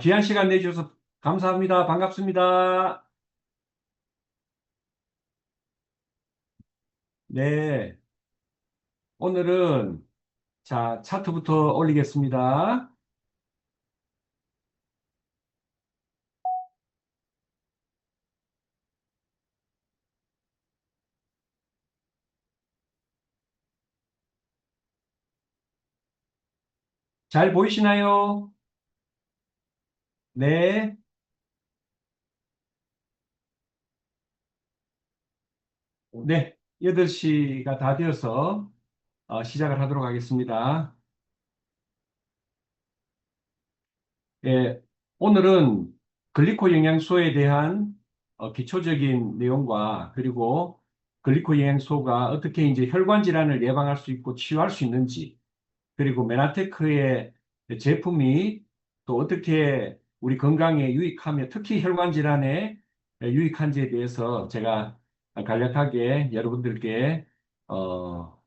귀한 시간 내주셔서 감사합니다. 반갑습니다. 네, 오늘은 자, 차트부터 올리겠습니다. 잘 보이시나요? 네, 네, 8시가 다 되어서 시작을 하도록 하겠습니다. 예, 오늘은 글리코 영양소에 대한 기초적인 내용과 그리고 글리코 영양소가 어떻게 이제 혈관 질환을 예방할 수 있고 치유할 수 있는지 그리고 메나테크의 제품이 또 어떻게 우리 건강에 유익하며 특히 혈관 질환에 유익한지에 대해서 제가 간략하게 여러분들께 어,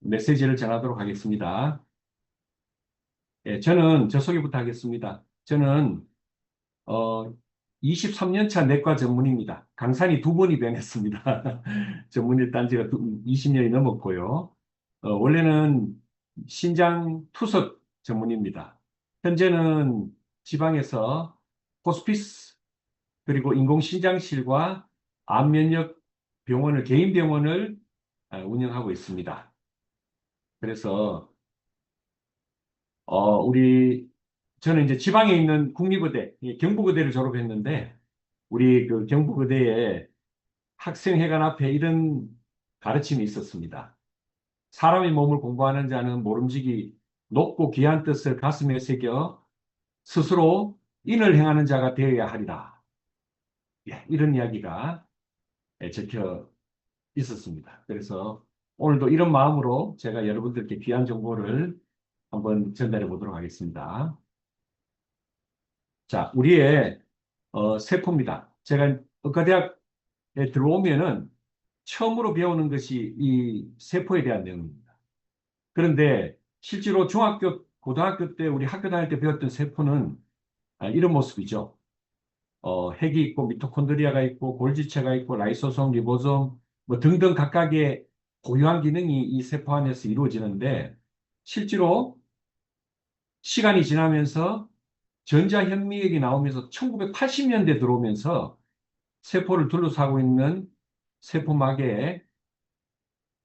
메시지를 전하도록 하겠습니다. 예, 저는 저 소개부터 하겠습니다. 저는 어, 23년 차 내과 전문의입니다. 강산이 두 번이 변했습니다. 전문의 딴 지가 20년이 넘었고요. 원래는 신장 투석 전문의입니다. 현재는 지방에서 호스피스 그리고 인공신장실과 암면역 병원을 개인 병원을 운영하고 있습니다. 그래서 저는 이제 지방에 있는 국립의대, 경북의대를 졸업했는데 우리 그 경북의대에 학생회관 앞에 이런 가르침이 있었습니다. 사람의 몸을 공부하는 자는 모름지기 높고 귀한 뜻을 가슴에 새겨 스스로 인을 행하는 자가 되어야 하리라. 예, 이런 이야기가 적혀 있었습니다. 그래서 오늘도 이런 마음으로 제가 여러분들께 귀한 정보를 한번 전달해 보도록 하겠습니다. 자, 우리의 세포입니다. 제가 의과대학에 들어오면은 처음으로 배우는 것이 이 세포에 대한 내용입니다. 그런데 실제로 중학교, 고등학교 때 우리 학교 다닐 때 배웠던 세포는 이런 모습이죠. 핵이 있고 미토콘드리아가 있고 골지체가 있고 라이소솜, 리보솜 뭐 등등 각각의 고유한 기능이 이 세포 안에서 이루어지는데 실제로 시간이 지나면서 전자현미액이 나오면서 1980년대 들어오면서 세포를 둘러싸고 있는 세포막에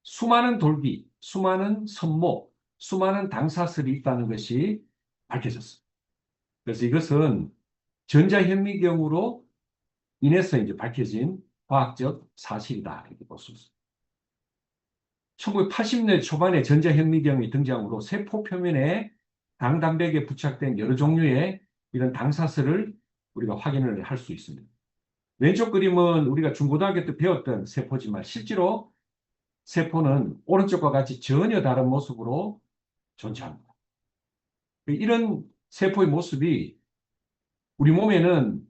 수많은 돌기, 수많은 섬모, 수많은 당사슬이 있다는 것이 밝혀졌습니다. 그래서 이것은 전자현미경으로 인해서 이제 밝혀진 과학적 사실이다. 이렇게 볼 수 있습니다. 1980년대 초반에 전자현미경이 등장으로 세포 표면에 당단백에 부착된 여러 종류의 이런 당사슬을 우리가 확인을 할 수 있습니다. 왼쪽 그림은 우리가 중고등학교 때 배웠던 세포지만 실제로 세포는 오른쪽과 같이 전혀 다른 모습으로 존재합니다. 이런 세포의 모습이 우리 몸에는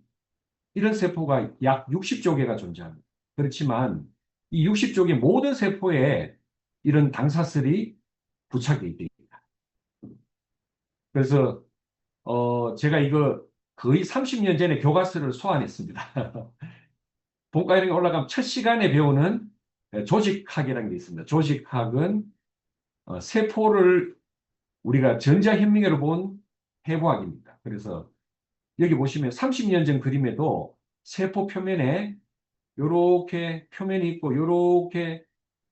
이런 세포가 약 60조 개가 존재합니다. 그렇지만 이 60조 개 모든 세포에 이런 당사슬이 부착되어 있습니다. 그래서 제가 이거 거의 30년 전에 교과서를 소환했습니다. 본과 이런 게 올라가면 첫 시간에 배우는 조직학이라는 게 있습니다. 조직학은 세포를 우리가 전자현미경으로 본 해부학입니다. 그래서 여기 보시면 30년 전 그림에도 세포 표면에 요렇게 표면이 있고 요렇게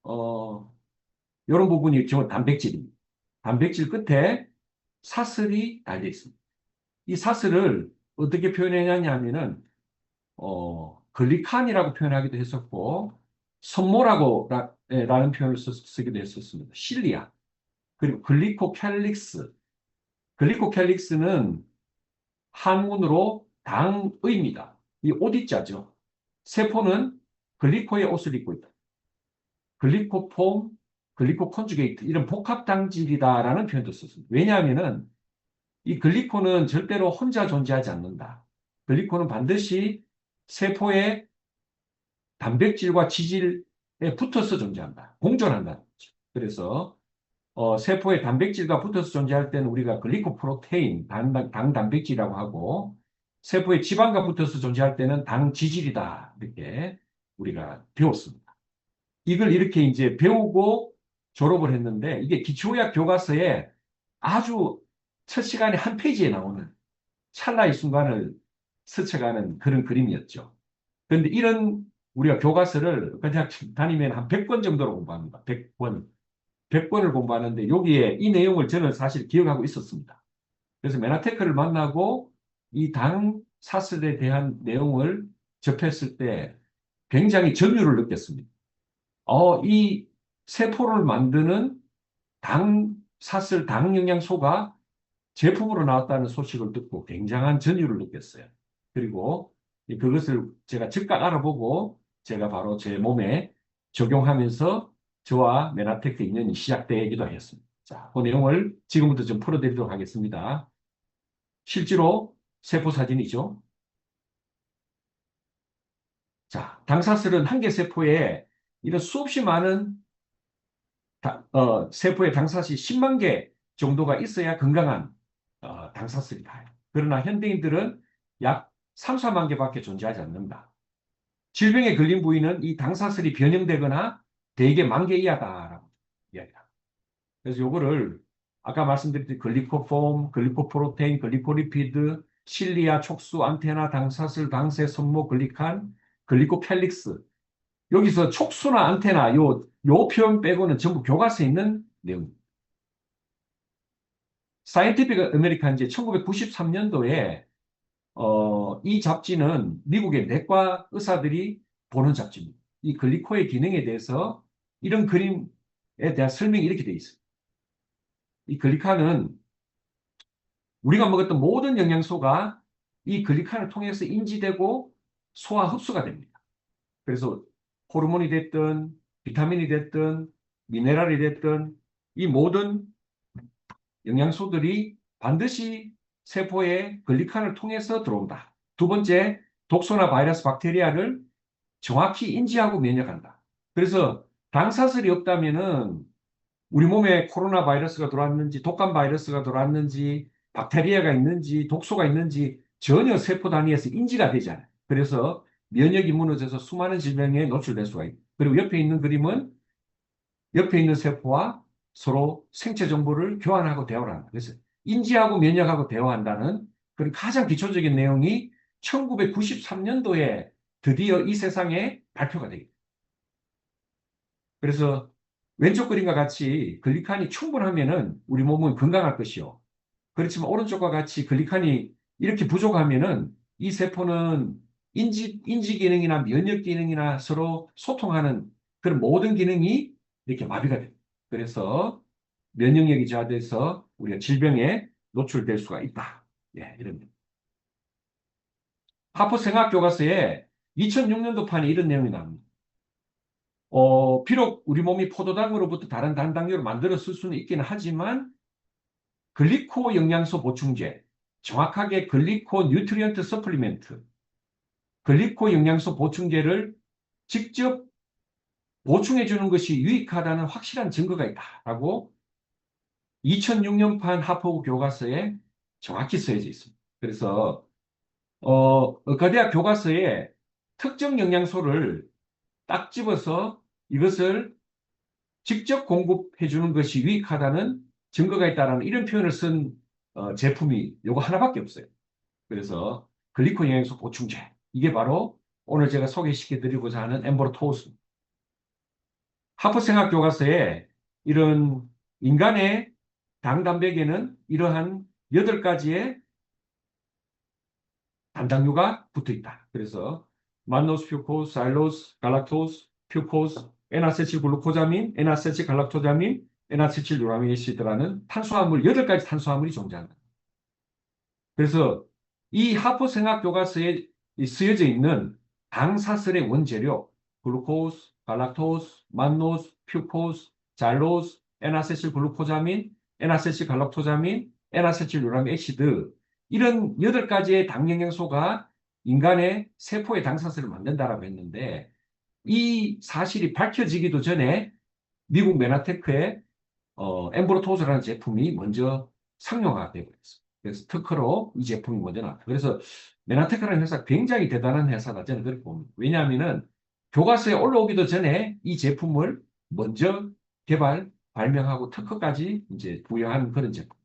어 요런 부분이 전부 단백질입니다. 단백질 끝에 사슬이 달려 있습니다. 이 사슬을 어떻게 표현했냐 하면은 글리칸이라고 표현하기도 했었고 섬모라고 라는 표현을 쓰기도 했었습니다. 실리아 그리고 글리코캘릭스 글리코캘릭스는 한문으로 당의입니다. 이 옷입자죠. 세포는 글리코의 옷을 입고 있다. 글리코폼, 글리코컨주게이트 이런 복합당질이다라는 표현도 썼습니다. 왜냐하면은 이 글리코는 절대로 혼자 존재하지 않는다. 글리코는 반드시 세포의 단백질과 지질에 붙어서 존재한다. 공존한다. 그래서 세포에 단백질과 붙어서 존재할 때는 우리가 글리코프로테인, 당 단백질이라고 하고, 세포에 지방과 붙어서 존재할 때는 당지질이다. 이렇게 우리가 배웠습니다. 이걸 이렇게 이제 배우고 졸업을 했는데, 이게 기초의학 교과서에 아주 첫 시간에 한 페이지에 나오는 찰나의 순간을 스쳐가는 그런 그림이었죠. 그런데 이런 우리가 교과서를 그냥 다니면 한 100권 정도로 공부합니다. 100권. 100권을 공부하는데 여기에 이 내용을 저는 사실 기억하고 있었습니다. 그래서 메나테크를 만나고 이 당 사슬에 대한 내용을 접했을 때 굉장히 전율을 느꼈습니다. 이 세포를 만드는 당 사슬, 당 영양소가 제품으로 나왔다는 소식을 듣고 굉장한 전율을 느꼈어요. 그리고 그것을 제가 즉각 알아보고 제가 바로 제 몸에 적용하면서 저와 메나테크 인연이 시작되기도 했습니다. 자, 그 내용을 지금부터 좀 풀어드리도록 하겠습니다. 실제로 세포 사진이죠. 자, 당사슬은 한 개 세포에 이런 수없이 많은 세포의 당사슬이 10만 개 정도가 있어야 건강한 당사슬이다. 그러나 현대인들은 약 3, 4만 개밖에 존재하지 않는다. 질병에 걸린 부위는 이 당사슬이 변형되거나 대개 만 개 이하다라고 이야기합니다. 그래서 요거를 아까 말씀드렸듯이 글리코폼, 글리코프로테인, 글리코리피드, 실리아, 촉수, 안테나, 당사슬, 당세, 손목, 글리칸, 글리코펠릭스. 여기서 촉수나 안테나 요 표현 빼고는 전부 교과서에 있는 내용입니다. 사이언티픽 아메리칸 이제 1993년도에 이 잡지는 미국의 내과 의사들이 보는 잡지입니다. 이 글리코의 기능에 대해서 이런 그림에 대한 설명이 이렇게 되어 있습니다. 이 글리칸은 우리가 먹었던 모든 영양소가 이 글리칸을 통해서 인지되고 소화 흡수가 됩니다. 그래서 호르몬이 됐든 비타민이 됐든 미네랄이 됐든 이 모든 영양소들이 반드시 세포에 글리칸을 통해서 들어온다. 두 번째, 독소나 바이러스, 박테리아를 정확히 인지하고 면역한다. 그래서 당사슬이 없다면은 우리 몸에 코로나 바이러스가 들어왔는지, 독감 바이러스가 들어왔는지, 박테리아가 있는지, 독소가 있는지 전혀 세포 단위에서 인지가 되지 않아요. 그래서 면역이 무너져서 수많은 질병에 노출될 수가 있고, 그리고 옆에 있는 그림은 옆에 있는 세포와 서로 생체 정보를 교환하고 대화를 한다. 그래서 인지하고 면역하고 대화한다는 그런 가장 기초적인 내용이 1993년도에 드디어 이 세상에 발표가 되겠다. 그래서 왼쪽 그림과 같이 글리칸이 충분하면은 우리 몸은 건강할 것이요. 그렇지만 오른쪽과 같이 글리칸이 이렇게 부족하면은 이 세포는 인지 기능이나 면역 기능이나 서로 소통하는 그런 모든 기능이 이렇게 마비가 됩니다. 그래서 면역력이 저하돼서 우리가 질병에 노출될 수가 있다. 예, 이럽니다. 하버 생학 교과서에 2006년도 판에 이런 내용이 나옵니다. 비록 우리 몸이 포도당으로부터 다른 단당류를 만들어 쓸 수는 있기는 하지만 글리코 영양소 보충제, 정확하게 글리코 뉴트리언트 서플리멘트, 글리코 영양소 보충제를 직접 보충해 주는 것이 유익하다는 확실한 증거가 있다라고 2006년판 하버드 교과서에 정확히 쓰여져 있습니다. 그래서 의과대학 교과서에 특정 영양소를 딱 집어서 이것을 직접 공급해 주는 것이 유익하다는 증거가 있다는 이런 표현을 쓴 제품이 요거 하나밖에 없어요. 그래서 글리코 영양소 보충제. 이게 바로 오늘 제가 소개시켜 드리고자 하는 엠보르토스. 하버생학 교과서에 이런 인간의 당단백에는 이러한 8가지의 단당류가 붙어 있다. 그래서 만노스, 퓨코스, 사일로스, 갈락토스, 퓨코스, N아세틸 글루코자민, N아세틸 갈락토자민, N아세틸 유라미에시드라는 탄수화물 8가지 탄수화물이 존재한다. 그래서 이 하포생학 교과서에 쓰여져 있는 당사슬의 원재료 글루코스, 갈락토스, 만노스, 퓨코스, 잘로스, N아세틸 글루코자민, N아세틸 갈락토자민, N아세틸 유라미에시드 이런 8가지의 당 영양소가 인간의 세포의 당사슬을 만든다라고 했는데 이 사실이 밝혀지기도 전에 미국 메나테크의 엠브로토즈라는 제품이 먼저 상용화가 되고 있어요. 그래서 특허로 이 제품이 먼저 나왔다. 그래서 메나테크라는 회사가 굉장히 대단한 회사다. 저는 그렇게 봅니다. 왜냐하면은 교과서에 올라오기도 전에 이 제품을 먼저 개발, 발명하고 특허까지 이제 부여한 그런 제품.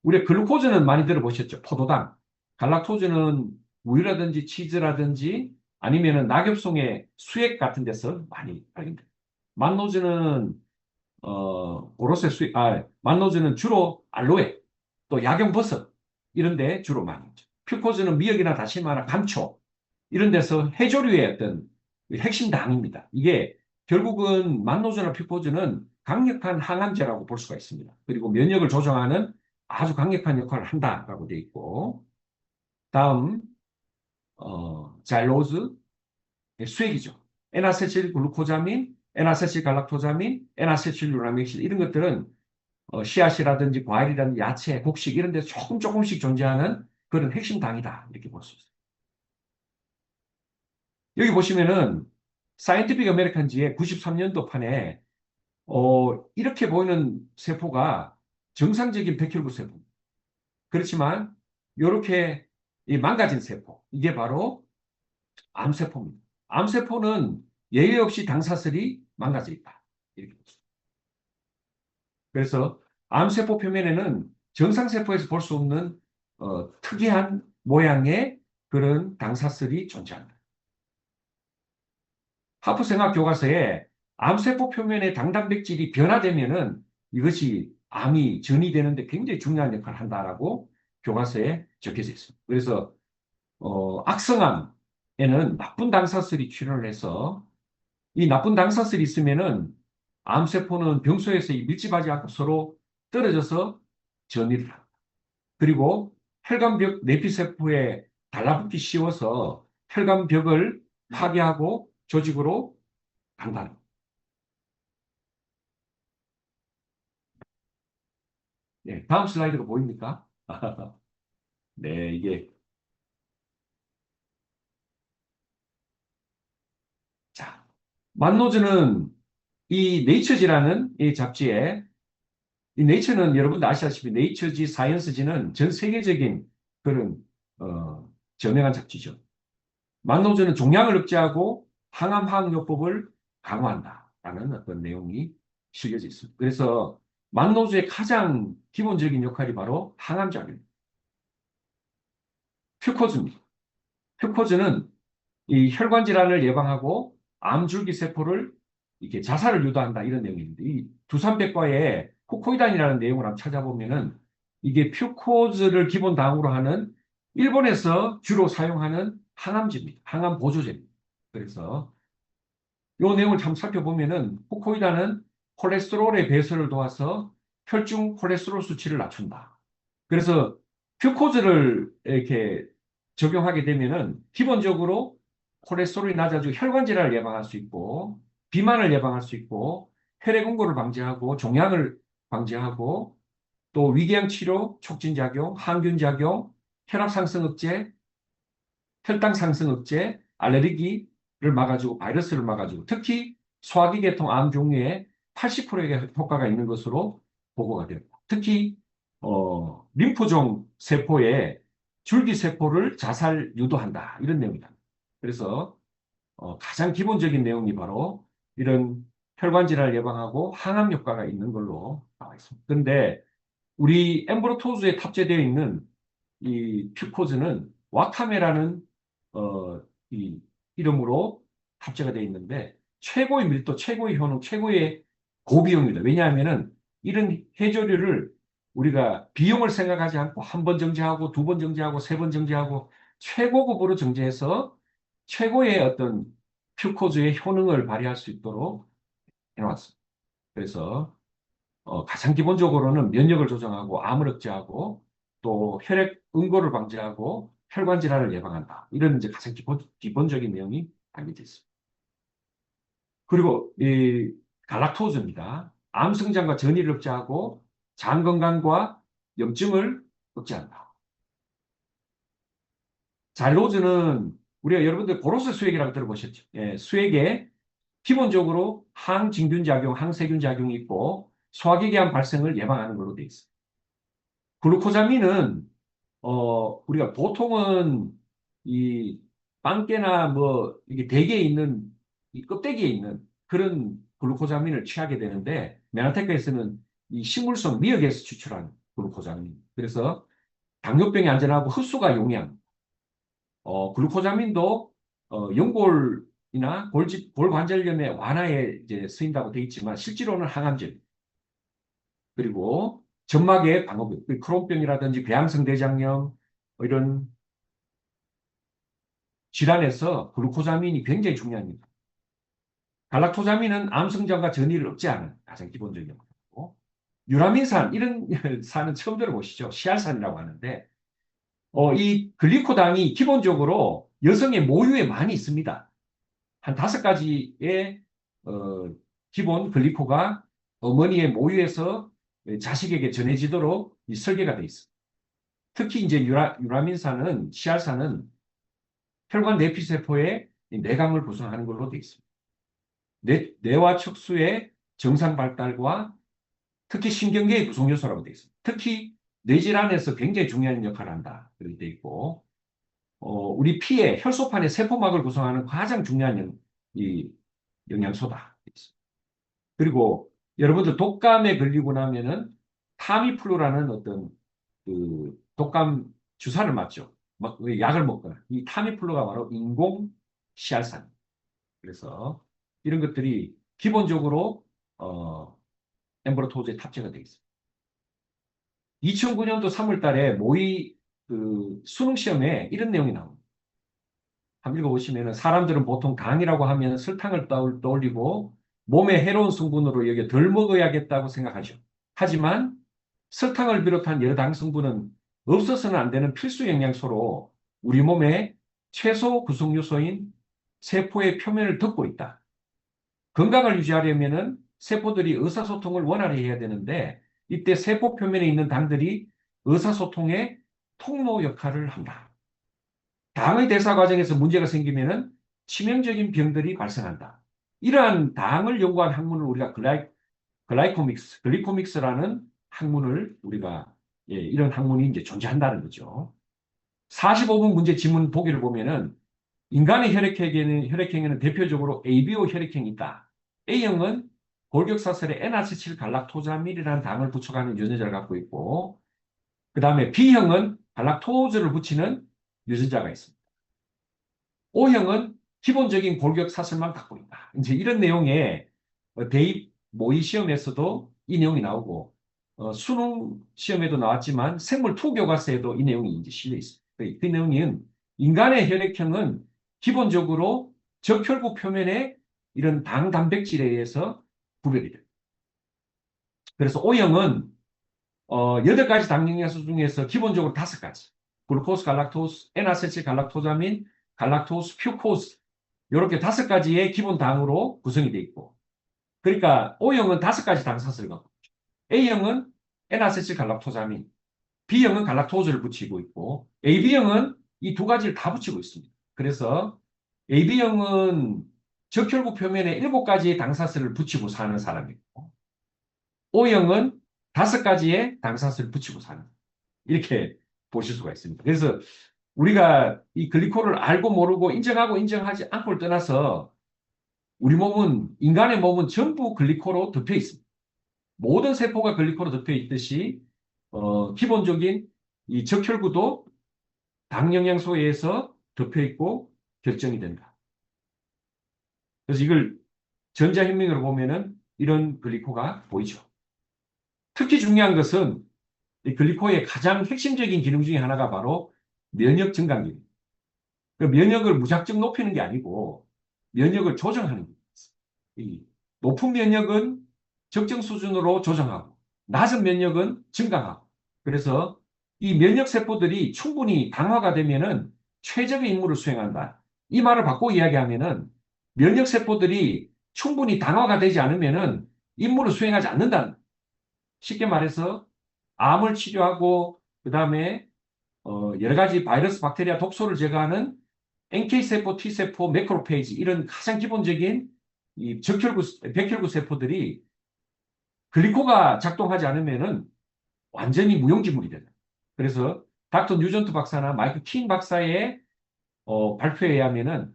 우리 글루코즈는 많이 들어보셨죠? 포도당. 갈락토즈는 우유라든지 치즈라든지 아니면은 낙엽송의 수액 같은 데서 많이 발견돼요. 만노즈는 오로세 만노즈는 주로 알로에, 또 야경버섯 이런 데 주로 많이 있죠. 퓨코즈는 미역이나 다시마나 감초 이런 데서 해조류의 어떤 핵심 당입니다. 이게 결국은 만노즈나 퓨코즈는 강력한 항암제라고 볼 수가 있습니다. 그리고 면역을 조정하는 아주 강력한 역할을 한다라고 되어 있고, 다음 자일로즈 수액이죠. N아세틸 글루코자민, N아세틸 갈락토자민, N아세틸 유라밀실 이런 것들은 씨앗이라든지 과일이라든지 야채, 곡식 이런 데 조금씩 존재하는 그런 핵심 당이다. 이렇게 볼 수 있어요. 여기 보시면은 사이언티픽 아메리칸지의 93년도 판에 이렇게 보이는 세포가 정상적인 백혈구 세포. 그렇지만 이렇게 망가진 세포. 이게 바로 암세포입니다. 암세포는 예외 없이 당사슬이 망가져 있다. 이렇게 보죠. 그래서 암세포 표면에는 정상세포에서 볼 수 없는 특이한 모양의 그런 당사슬이 존재한다. 하프생학 교과서에 암세포 표면의 당단백질이 변화되면은 이것이 암이 전이되는데 굉장히 중요한 역할을 한다라고 교과서에 적혀져 있습니다. 그래서 악성암에는 나쁜 당사슬이 출현을 해서 이 나쁜 당사슬이 있으면은 암세포는 병소에서 밀집하지 않고 서로 떨어져서 전이를 합니다. 그리고 혈관벽 내피세포에 달라붙기 쉬워서 혈관벽을 파괴하고 조직으로 강단. 네, 다음 슬라이드가 보입니까? 네, 이게 자, 만노즈는 이 네이처지라는 이 잡지에 이 네이처는 여러분도 아시다시피 네이처지, 사이언스지는 전 세계적인 그런 저명한 잡지죠. 만노즈는 종양을 억제하고 항암 화학요법을 강화한다라는 어떤 내용이 실려져 있습니다. 그래서 만노즈의 가장 기본적인 역할이 바로 항암작용입니다. 퓨코즈입니다. 퓨코즈는 이 혈관 질환을 예방하고 암줄기 세포를 이렇게 자살을 유도한다 이런 내용입니다. 이 두산백과에 코코이단이라는 내용을 한번 찾아보면은 이게 퓨코즈를 기본 당으로 하는 일본에서 주로 사용하는 항암제입니다. 항암 보조제입니다. 그래서 이 내용을 참 살펴보면은 코코이단은 콜레스테롤의 배설을 도와서 혈중 콜레스테롤 수치를 낮춘다. 그래서 퓨코즈를 이렇게 적용하게 되면은 기본적으로 콜레스테롤이 낮아지고 혈관 질환을 예방할 수 있고 비만을 예방할 수 있고 혈액 응고를 방지하고 종양을 방지하고 또 위궤양 치료 촉진 작용, 항균 작용, 혈압 상승 억제, 혈당 상승 억제, 알레르기를 막아주고 바이러스를 막아주고 특히 소화기 계통 암 종류에 80%의 효과가 있는 것으로 보고가 됩니다. 특히 림프종 세포의 줄기 세포를 자살 유도한다 이런 내용이다. 그래서 가장 기본적인 내용이 바로 이런 혈관 질환을 예방하고 항암 효과가 있는 걸로 나와 있습니다. 그런데 우리 엠브로토즈에 탑재되어 있는 이 퓨코즈는 와카메라는 어, 이 이름으로 탑재가 되어 있는데 최고의 밀도, 최고의 효능, 최고의 고비용입니다. 왜냐하면은 이런 해조류를 우리가 비용을 생각하지 않고 한 번 정제하고 두 번 정제하고 세 번 정제하고 최고급으로 정제해서 최고의 어떤 퓨코즈의 효능을 발휘할 수 있도록 해놨습니다. 그래서 가장 기본적으로는 면역을 조정하고 암을 억제하고 또 혈액 응고를 방지하고 혈관 질환을 예방한다. 이런 이제 가장 기본적인 내용이 담겨져 있습니다. 그리고 이 갈락토즈입니다. 암 성장과 전이를 억제하고 장 건강과 염증을 억제한다. 잘로즈는 우리가 여러분들 고로스 수액이라고 들어보셨죠? 예, 수액에 기본적으로 항진균 작용, 항세균 작용이 있고 소화기괴암 발생을 예방하는 걸로 되어 있습니다. 글루코자민은 우리가 보통은 이 빵깨나 뭐 이게 대게에 있는 이 껍데기에 있는 그런 글루코자민을 취하게 되는데 메나테카에서는 이 식물성 미역에서 추출한 글루코자민. 그래서 당뇨병에 안전하고 흡수가 용이한 글루코자민도 연골이나 골관절염의 완화에 이제 쓰인다고 되어 있지만 실제로는 항암제 그리고 점막의 방어벽, 크론병이라든지 배양성 대장염 이런 질환에서 글루코자민이 굉장히 중요합니다. 갈락토자민은 암성장과 전이를 억제하는 가장 기본적인 거고 유라민산 이런 산은 처음 들어보시죠? 시알산이라고 하는데 이 글리코당이 기본적으로 여성의 모유에 많이 있습니다. 한 5가지의 기본 글리코가 어머니의 모유에서 자식에게 전해지도록 설계가 되어 있습니다. 특히 이제 유라민산은 시알산은 혈관 내피세포의 내강을 구성하는 걸로 되어 있습니다. 뇌와 척수의 정상 발달과 특히 신경계의 구성 요소라고 되어 있습니다. 특히 뇌질환에서 굉장히 중요한 역할을 한다. 그렇게 되어 있고 우리 피의 혈소판의 세포막을 구성하는 가장 중요한 이 영양소다. 그리고 여러분들 독감에 걸리고 나면은 타미플루라는 어떤 그 독감 주사를 맞죠. 막 약을 먹거나 이 타미플루가 바로 인공 시알산. 그래서 이런 것들이 기본적으로 엠브로토즈에 탑재가 되어 있습니다. 2009년도 3월 달에 모의 그 수능 시험에 이런 내용이 나옵니다. 한번 읽어보시면 사람들은 보통 당이라고 하면 설탕을 떠올리고 몸에 해로운 성분으로 여겨 덜 먹어야겠다고 생각하죠. 하지만 설탕을 비롯한 여러 당 성분은 없어서는 안 되는 필수 영양소로 우리 몸의 최소 구성 요소인 세포의 표면을 덮고 있다. 건강을 유지하려면 세포들이 의사소통을 원활히 해야 되는데 이때 세포 표면에 있는 당들이 의사소통의 통로 역할을 한다. 당의 대사 과정에서 문제가 생기면 치명적인 병들이 발생한다. 이러한 당을 연구한 학문을 우리가 글리코믹스라는 학문을 우리가 이런 학문이 이제 존재한다는 거죠. 45분 문제 지문 보기를 보면은 인간의 혈액형에는 대표적으로 ABO 혈액형이 있다. A형은 골격사슬에 N아세틸 갈락토자밀이라는 당을 붙여가는 유전자를 갖고 있고, 그 다음에 B형은 갈락토즈를 붙이는 유전자가 있습니다. O형은 기본적인 골격사슬만 갖고 있다. 이제 이런 내용의 대입 모의 시험에서도 이 내용이 나오고, 수능 시험에도 나왔지만 생물 투 교과서에도 이 내용이 이제 실려 있습니다. 그 내용은 인간의 혈액형은 기본적으로 적혈구 표면에 이런 당 단백질에 의해서 구별이 됩니다. 그래서 O형은 8가지 당 영양소 중에서 기본적으로 5가지. 글루코스, 갈락토스, N아세틸 갈락토자민, 갈락토스, 퓨코스 이렇게 5가지의 기본 당으로 구성이 되어 있고 그러니까 O형은 5가지 당사슬을 갖고 있죠. A형은 N아세틸 갈락토자민, B형은 갈락토즈를 붙이고 있고 AB형은 이 2가지를 다 붙이고 있습니다. 그래서 AB형은 적혈구 표면에 7가지의 당사슬을 붙이고 사는 사람이고 O형은 5가지의 당사슬을 붙이고 사는 이렇게 보실 수가 있습니다. 그래서 우리가 이 글리코를 알고 모르고 인정하고 인정하지 않고를 떠나서 우리 몸은 인간의 몸은 전부 글리코로 덮여 있습니다. 모든 세포가 글리코로 덮여 있듯이 기본적인 이 적혈구도 당 영양소에 의해서 덮여 있고 결정이 된다. 그래서 이걸 전자현미경으로 보면은 이런 글리코가 보이죠. 특히 중요한 것은 이 글리코의 가장 핵심적인 기능 중에 하나가 바로 면역 증강 기능. 그 면역을 무작정 높이는 게 아니고 면역을 조정하는 거예요. 이 높은 면역은 적정 수준으로 조정하고 낮은 면역은 증강하고 그래서 이 면역 세포들이 충분히 강화가 되면은 최적의 임무를 수행한다. 이 말을 바꿔 이야기하면은 면역 세포들이 충분히 강화가 되지 않으면은 임무를 수행하지 않는다. 쉽게 말해서 암을 치료하고 그다음에 여러 가지 바이러스, 박테리아, 독소를 제거하는 NK세포, T세포, 매크로페이지 이런 가장 기본적인 이 백혈구 세포들이 글리코가 작동하지 않으면은 완전히 무용지물이 된다. 그래서 닥터 뉴전트 박사나 마이크 킨 박사의 발표에 의하면은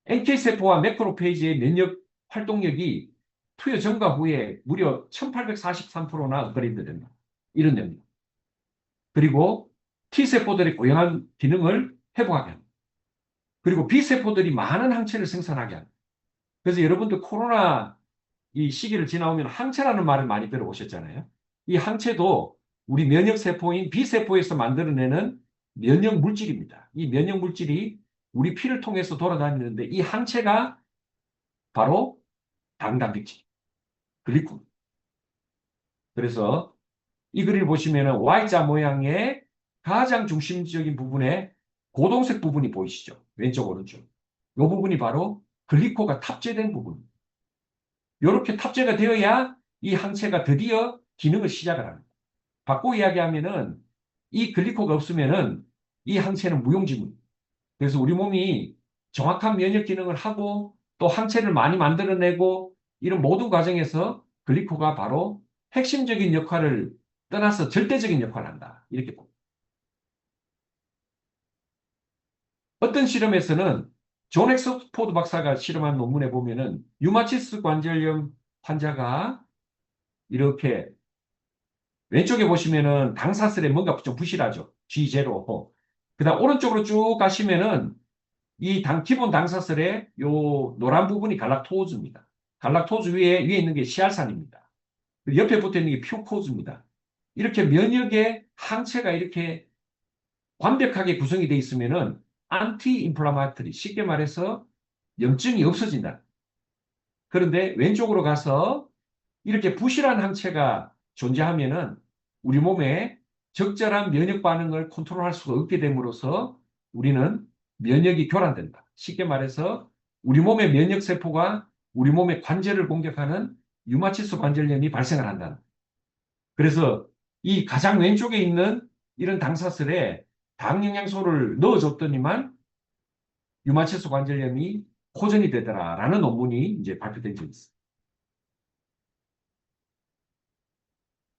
NK세포와 매크로페이지의 면역 활동력이 투여 전과 후에 무려 1843%나 업그레이드 된다. 이런 내용입니다. 그리고 T세포들의 고양한 기능을 회복하게 합니다. 그리고 B세포들이 많은 항체를 생산하게 합니다. 그래서 여러분들 코로나 이 시기를 지나오면 항체라는 말을 많이 들어보셨잖아요. 이 항체도 우리 면역세포인 B세포에서 만들어내는 면역 물질입니다. 이 면역 물질이 우리 피를 통해서 돌아다니는데 이 항체가 바로 당단백질, 글리콘. 그래서 이 그림을 보시면 Y자 모양의 가장 중심적인 부분에 고동색 부분이 보이시죠? 왼쪽, 오른쪽. 이 부분이 바로 글리코가 탑재된 부분입니다. 이렇게 탑재가 되어야 이 항체가 드디어 기능을 시작을 합니다. 바꿔 이야기하면은 이 글리코가 없으면은 이 항체는 무용지물. 그래서 우리 몸이 정확한 면역 기능을 하고 또 항체를 많이 만들어내고 이런 모든 과정에서 글리코가 바로 핵심적인 역할을 떠나서 절대적인 역할을 한다. 이렇게 봅니다. 어떤 실험에서는 존 엑스포드 박사가 실험한 논문에 보면은 류마티스 관절염 환자가 이렇게 왼쪽에 보시면은 당사슬에 뭔가 좀 부실하죠. G0. 그다음 오른쪽으로 쭉 가시면은 이 기본 당사슬의 요 노란 부분이 갈락토즈입니다. 갈락토즈 위에 있는 게 시알산입니다. 옆에 붙어 있는 게 퓨코즈입니다. 이렇게 면역의 항체가 이렇게 완벽하게 구성이 되어 있으면은 안티 인플라마토리, 쉽게 말해서 염증이 없어진다. 그런데 왼쪽으로 가서 이렇게 부실한 항체가 존재하면은 우리 몸에 적절한 면역 반응을 컨트롤할 수가 없게 됨으로써 우리는 면역이 교란된다. 쉽게 말해서 우리 몸의 면역 세포가 우리 몸의 관절을 공격하는 류마티스 관절염이 발생을 한다. 그래서 이 가장 왼쪽에 있는 이런 당사슬에 당 영양소를 넣어줬더니만 류마티스 관절염이 호전이 되더라라는 논문이 이제 발표된 적이 있습니다.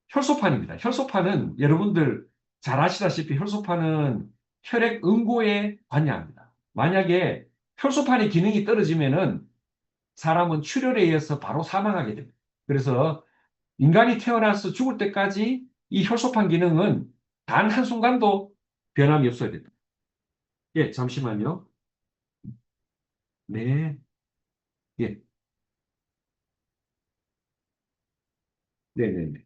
혈소판입니다. 혈소판은 여러분들 잘 아시다시피 혈소판은 혈액 응고에 관여합니다. 만약에 혈소판의 기능이 떨어지면은 사람은 출혈에 의해서 바로 사망하게 됩니다. 그래서 인간이 태어나서 죽을 때까지 이 혈소판 기능은 단 한순간도 변함이 없어야 됩니다. 예, 잠시만요. 네, 예, 네네네. 네.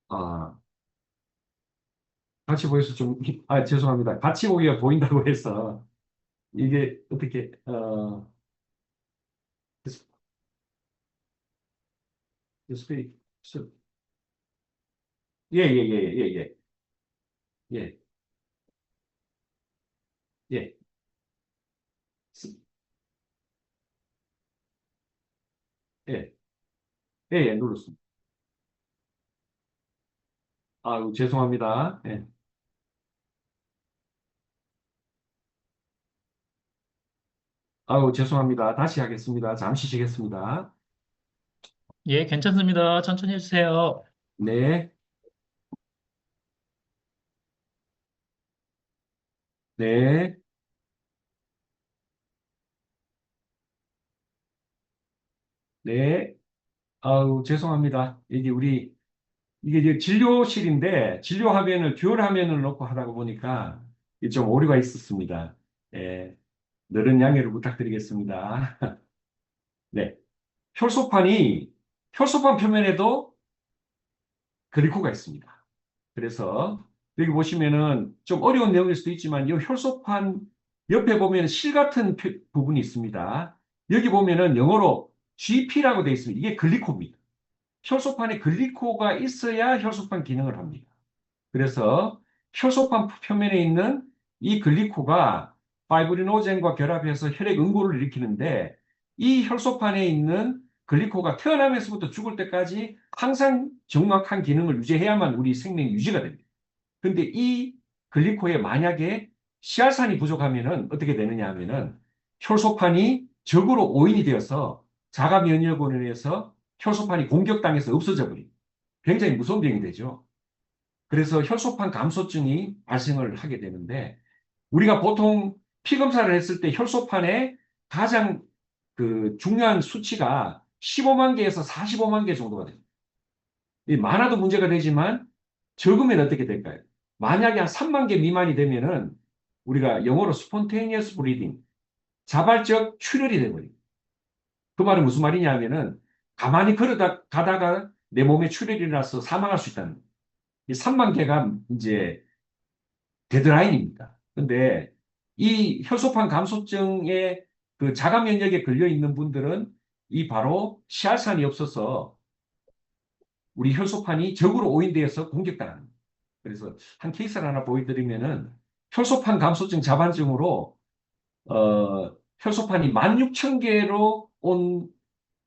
아, 같이 보여서 좀, 죄송합니다. 같이 보기가 보인다고 해서 이게 어떻게, 스페이, 예, 예, 예, 예, 예, 예, 예, 스- 예, 예, 예, 눌렀습니다. 아유, 죄송합니다. 예. 아유, 죄송합니다. 다시 하겠습니다. 잠시 쉬겠습니다. 예, 괜찮습니다. 천천히 해주세요. 네, 네, 네. 아유, 죄송합니다. 이게 이제 진료실인데, 진료 화면을, 듀얼 화면을 놓고 하다 보니까 이게 좀 오류가 있었습니다. 예, 늘은 양해를 부탁드리겠습니다. 네. 혈소판이, 혈소판 표면에도 글리코가 있습니다. 그래서 여기 보시면은 좀 어려운 내용일 수도 있지만 이 혈소판 옆에 보면 실 같은 부분이 있습니다. 여기 보면은 영어로 GP라고 되어 있습니다. 이게 글리코입니다. 혈소판에 글리코가 있어야 혈소판 기능을 합니다. 그래서 혈소판 표면에 있는 이 글리코가 파이브리노젠과 결합해서 혈액 응고를 일으키는데 이 혈소판에 있는 글리코가 태어나면서부터 죽을 때까지 항상 정확한 기능을 유지해야만 우리 생명이 유지가 됩니다. 그런데 이 글리코에 만약에 씨알산이 부족하면은 어떻게 되느냐 하면은 혈소판이 적으로 오인이 되어서 자가 면역으로 인해서 혈소판이 공격당해서 없어져 버립니다. 굉장히 무서운 병이 되죠. 그래서 혈소판 감소증이 발생을 하게 되는데 우리가 보통 피 검사를 했을 때 혈소판의 가장 그 중요한 수치가 15만 개에서 45만 개 정도가 됩니다. 많아도 문제가 되지만 적으면 어떻게 될까요? 만약에 한 3만 개 미만이 되면은 우리가 영어로 spontaneous bleeding, 자발적 출혈이 돼버립니다. 그 말은 무슨 말이냐 하면은 가만히 가다가 내 몸에 출혈이 나서 사망할 수 있다는 거예요. 이 3만 개가 이제 데드라인입니다. 근데 이 혈소판 감소증에 그 자가 면역에 걸려 있는 분들은 이 바로 씨알산이 없어서 우리 혈소판이 적으로 오인되어서 공격당하는 거예요. 그래서 한 케이스를 하나 보여드리면은 혈소판 감소증 자반증으로 혈소판이 16,000개로 온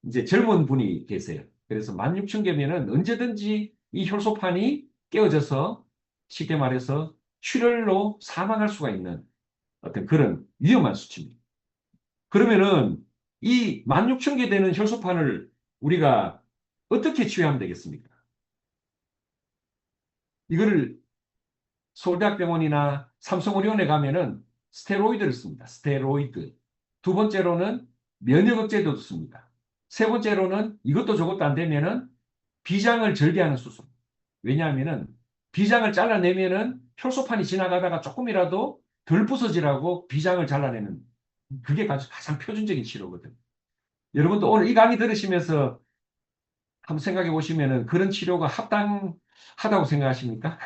이제 젊은 분이 계세요. 그래서 16,000개면은 언제든지 이 혈소판이 깨어져서 쉽게 말해서 출혈로 사망할 수가 있는 어떤 그런 위험한 수치입니다. 그러면은 이 16,000개 되는 혈소판을 우리가 어떻게 치료하면 되겠습니까? 이거를 서울대학병원이나 삼성의료원에 가면은 스테로이드를 씁니다. 스테로이드. 두 번째로는 면역 억제도 씁니다. 세 번째로는 이것도 저것도 안 되면은 비장을 절개하는 수술. 왜냐하면은 비장을 잘라내면은 혈소판이 지나가다가 조금이라도 덜 부서지라고 비장을 잘라내는 그게 가장 표준적인 치료거든. 여러분도 오늘 이 강의 들으시면서 한번 생각해 보시면은 그런 치료가 합당하다고 생각하십니까?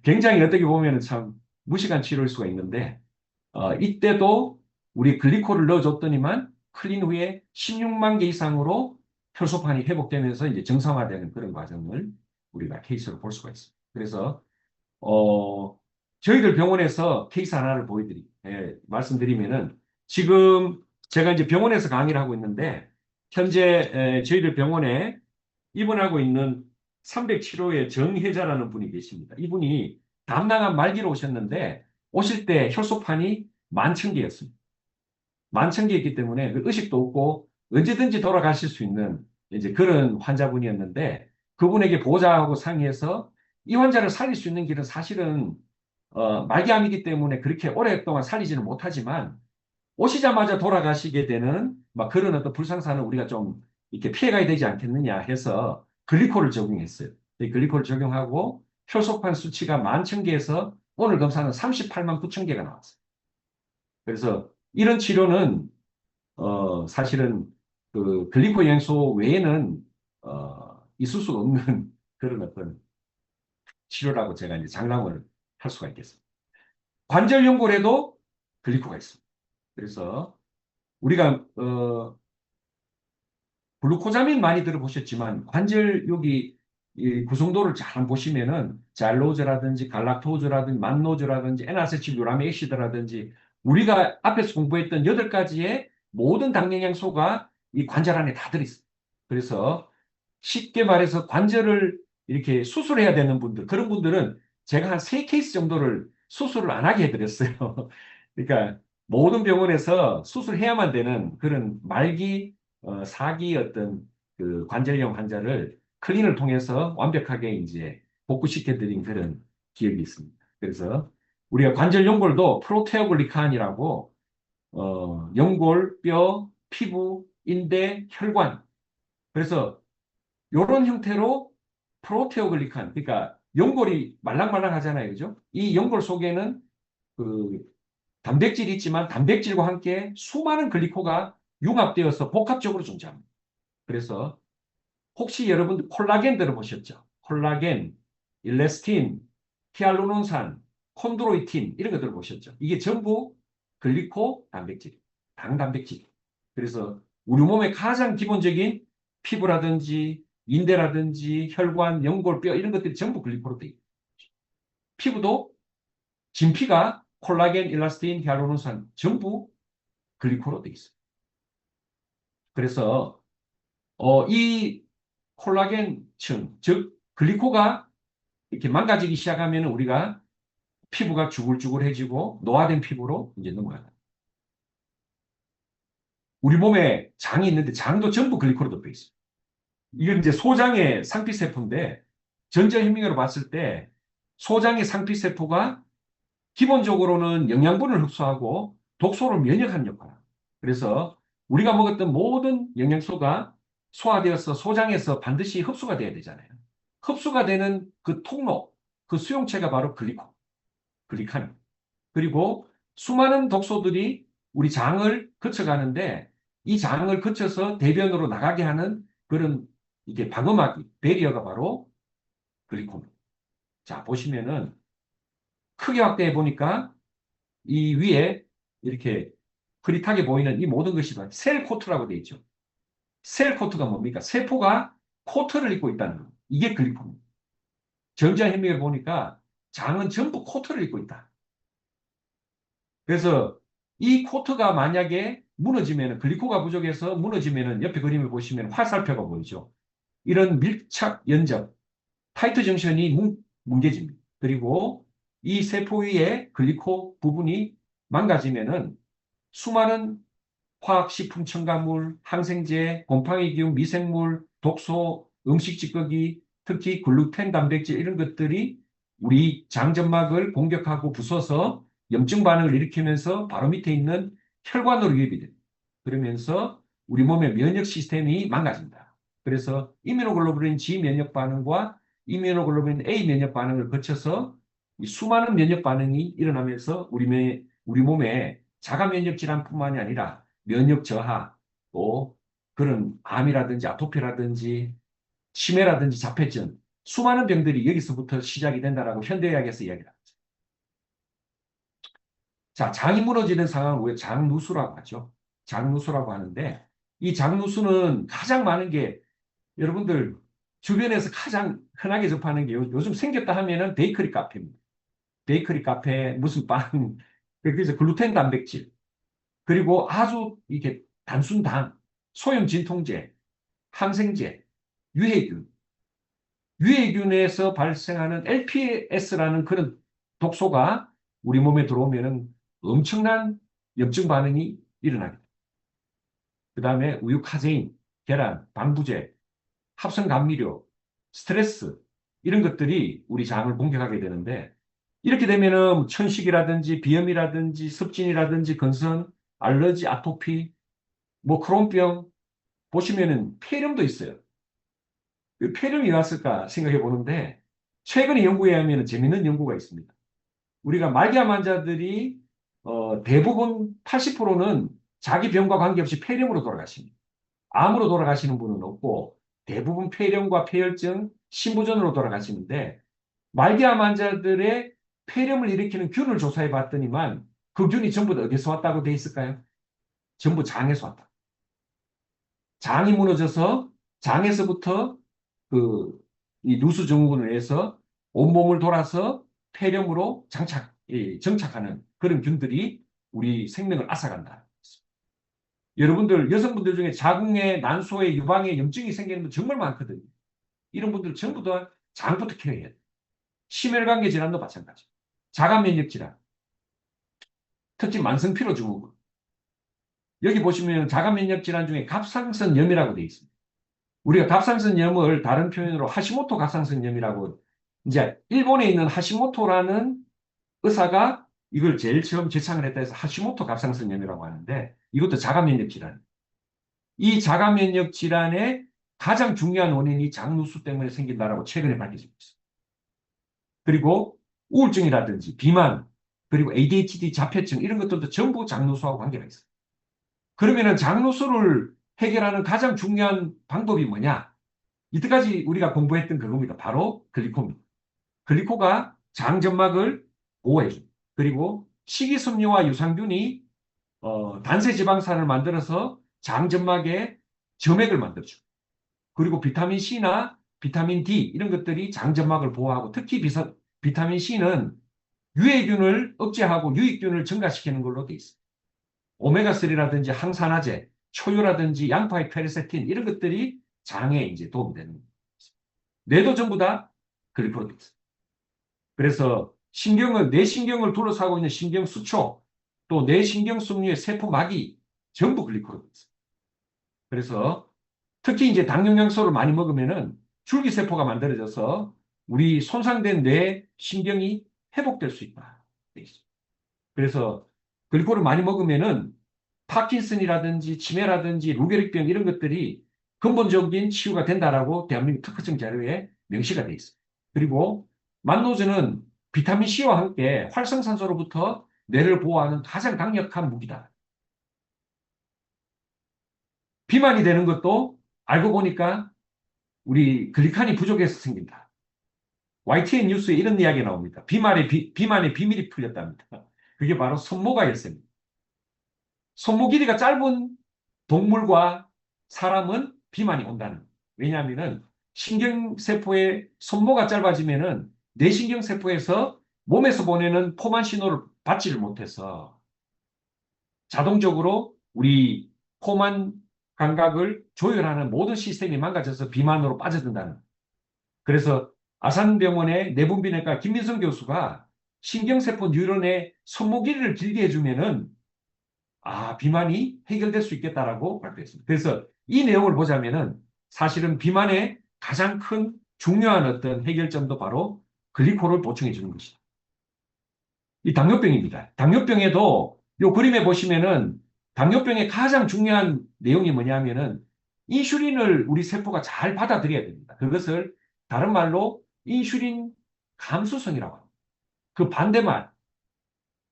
굉장히 어떻게 보면 참 무식한 치료일 수가 있는데 이때도 우리 글리코를 넣어줬더니만 클린 후에 16만 개 이상으로 혈소판이 회복되면서 이제 정상화되는 그런 과정을 우리가 케이스로 볼 수가 있습니다. 그래서 어, 저희들 병원에서 케이스 하나를 말씀드리면은 지금 제가 이제 병원에서 강의를 하고 있는데 현재 저희들 병원에 입원하고 있는 307호의 정혜자라는 분이 계십니다. 이분이 담낭암 말기로 오셨는데 오실 때 혈소판이 11,000개였습니다. 11,000개였기 때문에 그 의식도 없고 언제든지 돌아가실 수 있는 이제 그런 환자분이었는데 그분에게 보호자하고 상의해서 이 환자를 살릴 수 있는 길은 사실은 말기암이기 때문에 그렇게 오랫동안 살리지는 못하지만 오시자마자 돌아가시게 되는 막 그런 어떤 불상사는 우리가 좀 이렇게 피해가야 되지 않겠느냐 해서 글리코를 적용했어요. 이 글리코를 적용하고 혈소판 수치가 11,000개에서 오늘 검사는 38만 9천 개가 나왔어요. 그래서 이런 치료는 사실은 그 글리코 영양소 외에는 있을 수 없는 그런 어떤 치료라고 제가 이제 장담을 할 수가 있겠습니다. 관절 연골에도 글리코가 있습니다. 그래서 우리가 글루코자민 많이 들어보셨지만 관절 여기 이 구성도를 잘 보시면은 잘로즈라든지 갈락토즈라든지 만노즈라든지 N아세틸유라메액시드라든지 우리가 앞에서 공부했던 8가지의 모든 당 영양소가 이 관절 안에 다 들어있어요. 그래서 쉽게 말해서 관절을 이렇게 수술해야 되는 분들 그런 분들은 제가 한 3케이스 정도를 수술을 안 하게 해드렸어요. 그러니까 모든 병원에서 수술해야만 되는 그런 말기 사기 어떤 그 관절염 환자를 클린을 통해서 완벽하게 이제 복구시켜드린 그런 기억이 있습니다. 그래서 우리가 관절 연골도 프로테오글리칸이라고 연골, 뼈, 피부, 인대, 혈관. 그래서 이런 형태로 프로테오글리칸, 그러니까 연골이 말랑말랑하잖아요, 그죠? 이 연골 속에는 그 단백질이 있지만 단백질과 함께 수많은 글리코가 융합되어서 복합적으로 존재합니다. 그래서 혹시 여러분 콜라겐 들어보셨죠? 콜라겐, 일레스틴, 히알루론산, 콘드로이틴 이런 거 들어보셨죠? 이게 전부 글리코 단백질, 당 단백질. 그래서 우리 몸의 가장 기본적인 피부라든지 인대라든지 혈관, 연골, 뼈 이런 것들이 전부 글리코로 되어 있고 피부도 진피가 콜라겐, 일라스틴, 히알루론산 전부 글리코로 되어 있어요. 그래서 이 콜라겐층, 즉 글리코가 이렇게 망가지기 시작하면 우리가 피부가 주글주글해지고 노화된 피부로 이제 넘어간다. 우리 몸에 장이 있는데 장도 전부 글리코로 덮여 있어요. 이건 이제 소장의 상피세포인데 전자현미경으로 봤을 때 소장의 상피세포가 기본적으로는 영양분을 흡수하고 독소를 면역하는 역할을 합니다. 그래서 우리가 먹었던 모든 영양소가 소화되어서 소장에서 반드시 흡수가 돼야 되잖아요. 흡수가 되는 그 통로, 그 수용체가 바로 글리칸입니다. 그리고 수많은 독소들이 우리 장을 거쳐가는데 이 장을 거쳐서 대변으로 나가게 하는 그런 이게 방어막이, 배리어가 바로 글리코입니다. 자, 보시면은 크게 확대해 보니까 이 위에 이렇게 흐릿하게 보이는 이 모든 것이 셀 코트라고 되어 있죠. 셀 코트가 뭡니까? 세포가 코트를 입고 있다는 거. 이게 글리코입니다. 전자현미경을 보니까 장은 전부 코트를 입고 있다. 그래서 이 코트가 만약에 무너지면, 글리코가 부족해서 무너지면 옆에 그림을 보시면 화살표가 보이죠. 이런 밀착 연접, 타이트 정션이 뭉개집니다. 그리고 이 세포 위에 글리코 부분이 망가지면은 수많은 화학식품 첨가물, 항생제, 곰팡이균, 미생물, 독소, 음식 찌꺼기, 특히 글루텐 단백질 이런 것들이 우리 장점막을 공격하고 부숴서 염증 반응을 일으키면서 바로 밑에 있는 혈관으로 유입이 됩니다. 그러면서 우리 몸의 면역 시스템이 망가집니다. 그래서 이뮤노글로불린 G 면역 반응과 이뮤노글로불린 A 면역 반응을 거쳐서 수많은 면역 반응이 일어나면서 우리 몸에 자가 면역 질환뿐만이 아니라 면역 저하, 또 그런 암이라든지 아토피라든지 치매라든지 자폐증, 수많은 병들이 여기서부터 시작이 된다라고 현대의학에서 이야기를 합니다. 자, 장이 무너지는 상황을 우리가 장누수라고 하죠. 장누수라고 하는데 이 장누수는 가장 많은 게 여러분들 주변에서 가장 흔하게 접하는 게 요즘 생겼다 하면은 베이커리 카페입니다. 베이커리 카페, 무슨 빵, 그래서 글루텐 단백질, 그리고 아주 이게 단순 당, 소염 진통제, 항생제, 유해균, 유해균에서 발생하는 LPS라는 그런 독소가 우리 몸에 들어오면은 엄청난 염증 반응이 일어나게 됩니다. 그 다음에 우유, 카제인, 계란, 방부제, 합성 감미료, 스트레스 이런 것들이 우리 장을 공격하게 되는데 이렇게 되면은 천식이라든지 비염이라든지 습진이라든지 건선, 알러지, 아토피, 뭐 크론병 보시면은 폐렴도 있어요. 왜 폐렴이 왔을까 생각해 보는데 최근에 연구에 하면 재밌는 연구가 있습니다. 우리가 말기암 환자들이 대부분 80%는 자기 병과 관계없이 폐렴으로 돌아가십니다. 암으로 돌아가시는 분은 없고 대부분 폐렴과 폐혈증, 신부전으로 돌아가시는데 말기암 환자들의 폐렴을 일으키는 균을 조사해 봤더니만 그 균이 전부 다 어디서 왔다고 돼 있을까요? 전부 장에서 왔다. 장이 무너져서 장에서부터 이 누수 증후군을 해서 온몸을 돌아서 폐렴으로 정착하는 그런 균들이 우리 생명을 앗아간다. 여러분들, 여성분들 중에 자궁에 난소에 유방에 염증이 생기는 분 정말 많거든요. 이런 분들 전부 다 장부터 케어해야 돼요. 심혈관계 질환도 마찬가지. 자가 면역 질환, 특히 만성 피로 증후군. 여기 보시면 자가 면역 질환 중에 갑상선염이라고 되어 있습니다. 우리가 갑상선염을 다른 표현으로 하시모토 갑상선염이라고 이제 일본에 있는 하시모토라는 의사가 이걸 제일 처음 제창을 했다 해서 하시모토 갑상선염이라고 하는데 이것도 자가 면역 질환. 이 자가 면역 질환의 가장 중요한 원인이 장누수 때문에 생긴다라고 최근에 밝혀지고 있습니다. 그리고 우울증이라든지 비만, 그리고 ADHD, 자폐증 이런 것들도 전부 장누수하고 관계가 있어요. 그러면은 장누수를 해결하는 가장 중요한 방법이 뭐냐? 이때까지 우리가 공부했던 그겁니다. 바로 글리코입니다. 글리코가 장점막을 보호해줍니다. 그리고 식이섬유와 유산균이 단세지방산을 만들어서 장점막에 점액을 만들어줍니다. 그리고 비타민 C나 비타민 D 이런 것들이 장점막을 보호하고 특히 비타민 C는 유해균을 억제하고 유익균을 증가시키는 걸로 돼 있습니다. 오메가3라든지 항산화제, 초유라든지 양파의 페르세틴 이런 것들이 장에 이제 도움이 되는 겁니다. 뇌도 전부 다 글리코로 돼 있습니다. 그래서 신경은 뇌신경을 둘러싸고 있는 신경 수초, 또 뇌신경 속류의 세포막이 전부 글리코로 되어 있어요. 그래서 특히 이제 당 영양소를 많이 먹으면은 줄기세포가 만들어져서 우리 손상된 뇌 신경이 회복될 수 있다. 그래서 글리코를 많이 먹으면은 파킨슨이라든지 치매라든지 루게릭병 이런 것들이 근본적인 치유가 된다라고 대한민국 특허증 자료에 명시가 돼 있어요. 그리고 만노제는 비타민 C와 함께 활성산소로부터 뇌를 보호하는 가장 강력한 무기다. 비만이 되는 것도 알고 보니까 우리 글리칸이 부족해서 생긴다. YTN 뉴스에 이런 이야기 나옵니다. 비만의 비밀이 풀렸답니다. 그게 바로 손모가 열쇠입니다. 손모 길이가 짧은 동물과 사람은 비만이 온다는. 왜냐하면은 신경세포의 손모가 짧아지면은 뇌신경세포에서 몸에서 보내는 포만 신호를 받지를 못해서 자동적으로 우리 포만 감각을 조율하는 모든 시스템이 망가져서 비만으로 빠져든다는. 그래서 아산병원의 내분비내과 김민성 교수가 신경세포 뉴런의 손목 길이를 길게 해주면은 비만이 해결될 수 있겠다라고 발표했습니다. 그래서 이 내용을 보자면은 사실은 비만의 가장 큰 중요한 어떤 해결점도 바로 글리코를 보충해 주는 것이다. 이 당뇨병입니다. 당뇨병에도 이 그림에 보시면은 당뇨병의 가장 중요한 내용이 뭐냐면은 인슐린을 우리 세포가 잘 받아들여야 됩니다. 그것을 다른 말로 인슐린 감수성이라고 합니다. 그 반대말은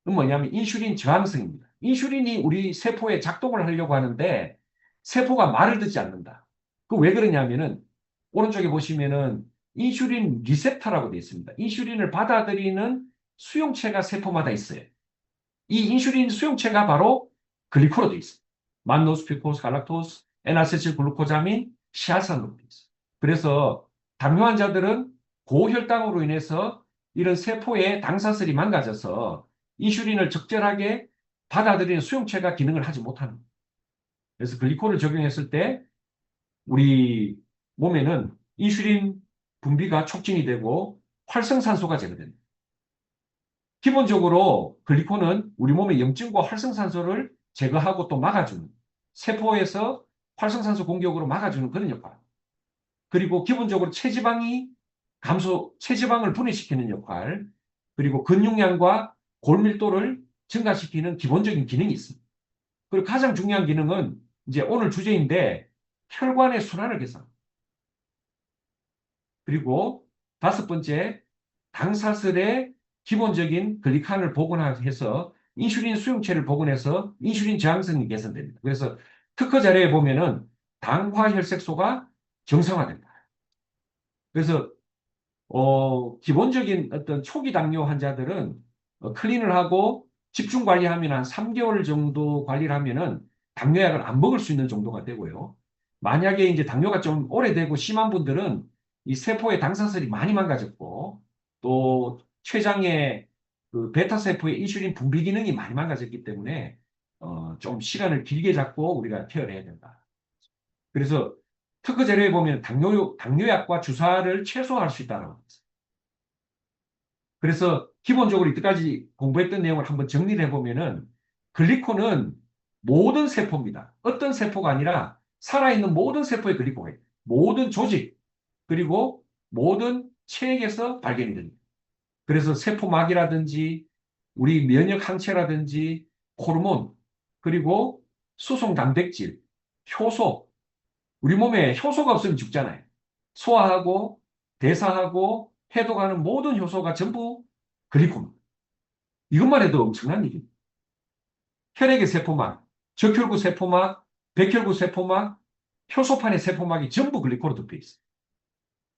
뭐냐면 인슐린 저항성입니다. 인슐린이 우리 세포에 작동을 하려고 하는데 세포가 말을 듣지 않는다. 그 왜 그러냐면은 오른쪽에 보시면은 인슐린 리셉터라고 되어 있습니다. 인슐린을 받아들이는 수용체가 세포마다 있어요. 이 인슐린 수용체가 바로 글리코로 되어 있습니다. 만노스, 피코스, 갈락토스, N아세틸 글루코자민, 시아산으로 되어 있어요. 그래서 당뇨 환자들은 고혈당으로 인해서 이런 세포의 당사슬이 망가져서 인슐린을 적절하게 받아들이는 수용체가 기능을 하지 못하는 거예요. 그래서 글리코를 적용했을 때 우리 몸에는 인슐린 분비가 촉진이 되고 활성산소가 제거됩니다. 기본적으로 글리코는 우리 몸의 염증과 활성산소를 제거하고 또 막아주는 세포에서 활성산소 공격으로 막아주는 그런 역할. 그리고 기본적으로 체지방을 분해시키는 역할. 그리고 근육량과 골밀도를 증가시키는 기본적인 기능이 있습니다. 그리고 가장 중요한 기능은 이제 오늘 주제인데 혈관의 순환을 개선. 그리고 다섯 번째, 당사슬의 기본적인 글리칸을 복원해서 인슐린 수용체를 복원해서 인슐린 저항성이 개선됩니다. 그래서 특허 자료에 보면은 당화혈색소가 정상화된다. 그래서 기본적인 어떤 초기 당뇨 환자들은 클린을 하고 집중 관리하면 한 3개월 정도 관리를 하면은 당뇨약을 안 먹을 수 있는 정도가 되고요. 만약에 이제 당뇨가 좀 오래되고 심한 분들은 이 세포의 당사슬이 많이 망가졌고 또 췌장의 그 베타세포의 인슐린 분비 기능이 많이 망가졌기 때문에 좀 시간을 길게 잡고 우리가 케어를 해야 된다. 그래서 특허 자료에 보면 당뇨약과 주사를 최소화할 수 있다는 겁니다. 그래서 기본적으로 이때까지 공부했던 내용을 한번 정리를 해보면은 글리코는 모든 세포입니다. 어떤 세포가 아니라 살아있는 모든 세포에 글리코가 있다. 모든 조직 그리고 모든 체액에서 발견이 됩니다. 그래서 세포막이라든지 우리 면역 항체라든지 호르몬 그리고 수송 단백질, 효소 우리 몸에 효소가 없으면 죽잖아요. 소화하고 대사하고 해독하는 모든 효소가 전부 글리코입니다. 이것만 해도 엄청난 일입니다. 혈액의 세포막, 적혈구 세포막, 백혈구 세포막, 효소판의 세포막이 전부 글리코로 덮여 있어요.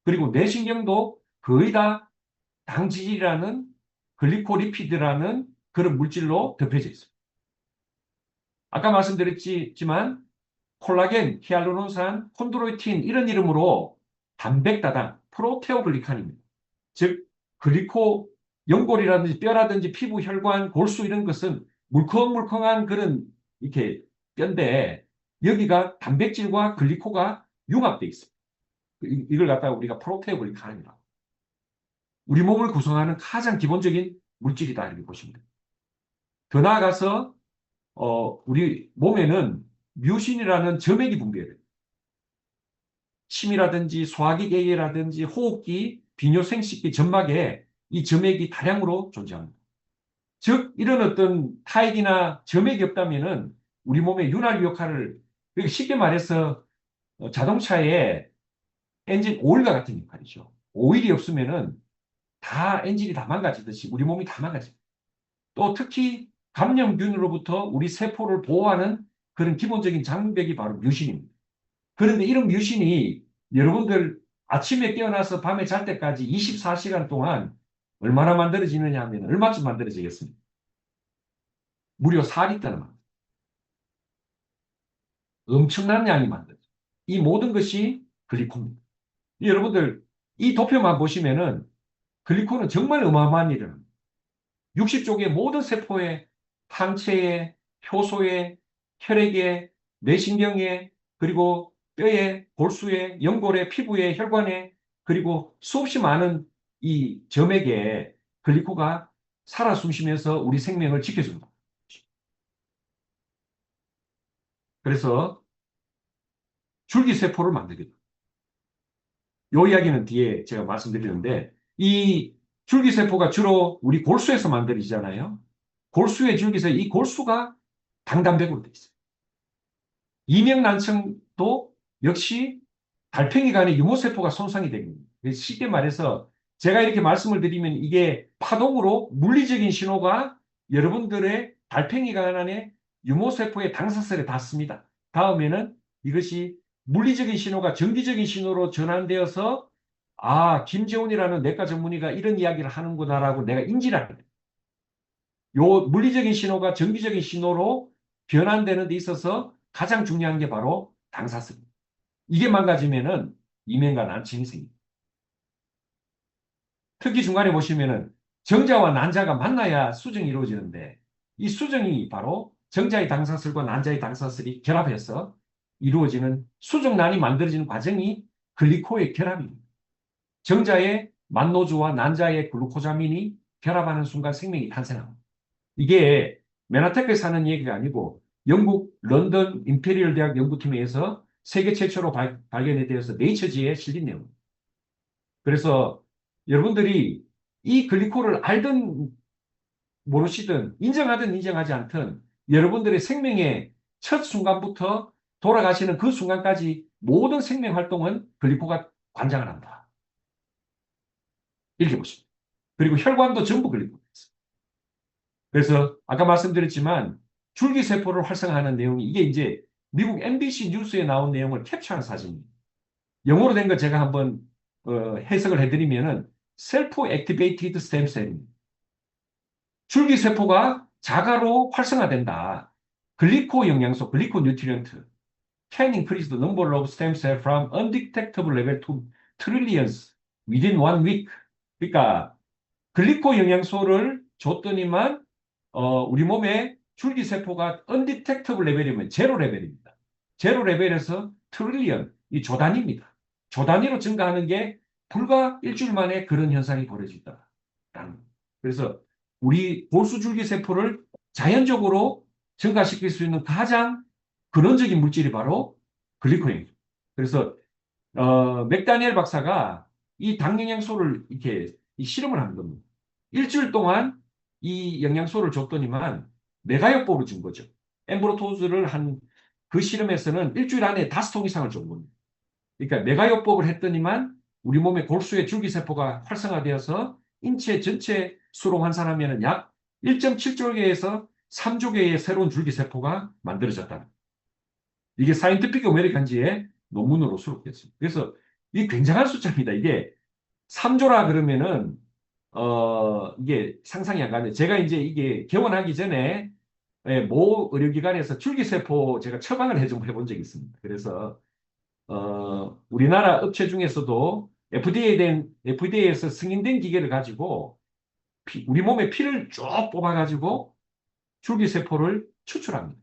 그리고 뇌신경도 거의 다 당지질이라는 글리코리피드라는 그런 물질로 덮여져 있습니다. 아까 말씀드렸지만 콜라겐, 히알루론산, 콘드로이틴 이런 이름으로 단백다당, 프로테오글리칸입니다. 즉 글리코 연골이라든지 뼈라든지 피부, 혈관, 골수 이런 것은 물컹물컹한 그런 이렇게 뼈인데 여기가 단백질과 글리코가 융합되어 있습니다. 이걸 갖다가 우리가 프로테오글리칸이라고. 우리 몸을 구성하는 가장 기본적인 물질이다 이렇게 보시면 됩니다. 더 나아가서 우리 몸에는 뮤신이라는 점액이 분비돼요. 침이라든지 소화기 계라든지 호흡기, 비뇨생식기, 점막에 이 점액이 다량으로 존재합니다. 즉 이런 어떤 타액이나 점액이 없다면은 우리 몸의 윤활유 역할을 그러니까 쉽게 말해서 자동차의 엔진 오일과 같은 역할이죠. 오일이 없으면은 다 엔진이 다 망가지듯이 우리 몸이 다 망가집니다. 또 특히 감염균으로부터 우리 세포를 보호하는 그런 기본적인 장벽이 바로 뮤신입니다. 그런데 이런 뮤신이 여러분들 아침에 깨어나서 밤에 잘 때까지 24시간 동안 얼마나 만들어지느냐 하면 얼마쯤 만들어지겠습니까? 무려 4리터나 만들어요. 엄청난 양이 만들어져요. 이 모든 것이 글리코입니다. 여러분들 이 도표만 보시면은 글리코는 정말 어마어마한 일을 합니다. 60쪽의 모든 세포에 항체에 효소에 혈액에 뇌신경에 그리고 뼈에 골수에 연골에 피부에 혈관에 그리고 수없이 많은 이 점액에 글리코가 살아 숨쉬면서 우리 생명을 지켜줍니다. 그래서 줄기세포를 만들게 됩니다. 이 이야기는 뒤에 제가 말씀드리는데 이 줄기세포가 주로 우리 골수에서 만들어지잖아요. 골수의 줄기세포, 이 골수가 당단백으로 되어 있어요. 이명난청도 역시 달팽이 간의 유모세포가 손상이 됩니다. 쉽게 말해서 제가 이렇게 말씀을 드리면 이게 파동으로 물리적인 신호가 여러분들의 달팽이 간 안에 유모세포의 당사슬에 닿습니다. 다음에는 이것이 물리적인 신호가 전기적인 신호로 전환되어서 김재훈이라는 내과 전문의가 이런 이야기를 하는구나라고 내가 인지를 하게 됩니다. 요 물리적인 신호가 전기적인 신호로 변환되는 데 있어서 가장 중요한 게 바로 당사슬입니다. 이게 망가지면은 이명과 난청이 생깁니다. 특히 중간에 보시면은 정자와 난자가 만나야 수정이 이루어지는데 이 수정이 바로 정자의 당사슬과 난자의 당사슬이 결합해서 이루어지는 수정란이 만들어지는 과정이 글리코의 결합입니다. 정자의 만노주와 난자의 글루코자민이 결합하는 순간 생명이 탄생합니다. 이게 맨하탄에 사는 얘기가 아니고 영국 런던 임페리얼 대학 연구팀에 의해서 세계 최초로 발견이 되어서 네이처지에 실린 내용입니다. 그래서 여러분들이 이 글리코를 알든 모르시든 인정하든 인정하지 않든 여러분들의 생명의 첫 순간부터 돌아가시는 그 순간까지 모든 생명 활동은 글리코가 관장을 한다. 이렇게 보십니다. 그리고 혈관도 전부 글리코가 있습니다. 그래서 아까 말씀드렸지만 줄기세포를 활성화하는 내용이 이게 이제 미국 MBC 뉴스에 나온 내용을 캡처한 사진입니다. 영어로 된 거 제가 한번 해석을 해드리면은 셀프 액티베이티드 스템셀입니다. 줄기세포가 자가로 활성화된다. 글리코 영양소, 글리코 뉴트리언트 can increase the number of stem cells from undetectable level to trillions within 1 week. 그러니까 글리코 영양소를 줬더니만 우리 몸에 줄기세포가 undetectable 레벨이면 제로 레벨입니다. 제로 레벨에서 트릴리언, 이 조 단위입니다. 조 단위로 증가하는 게 불과 일주일 만에 그런 현상이 벌어진다. 그래서 우리 골수줄기세포를 자연적으로 증가시킬 수 있는 가장 근원적인 물질이 바로 글리코입니다. 그래서 맥다니엘 박사가 이 당영양소를 이렇게 실험을 한 겁니다. 일주일 동안 이 영양소를 줬더니만 메가요법을 준 거죠. 엠브로토즈를 한 그 실험에서는 일주일 안에 5통 이상을 준 겁니다. 그러니까 메가요법을 했더니만 우리 몸의 골수의 줄기세포가 활성화되어서 인체 전체 수로 환산하면 약 1.7조개에서 3조개의 새로운 줄기세포가 만들어졌다. 이게 사이언티픽 어메리칸지의 논문으로 수록됐습니다. 그래서 이게 굉장한 숫자입니다. 이게 3조라 그러면은 이게 상상이 안 가는데 제가 이제 이게 개원하기 전에 모 의료기관에서 줄기세포 제가 처방을 해본 적이 있습니다. 그래서 우리나라 업체 중에서도 FDA에서 승인된 기계를 가지고 우리 몸에 피를 쭉 뽑아가지고 줄기세포를 추출합니다.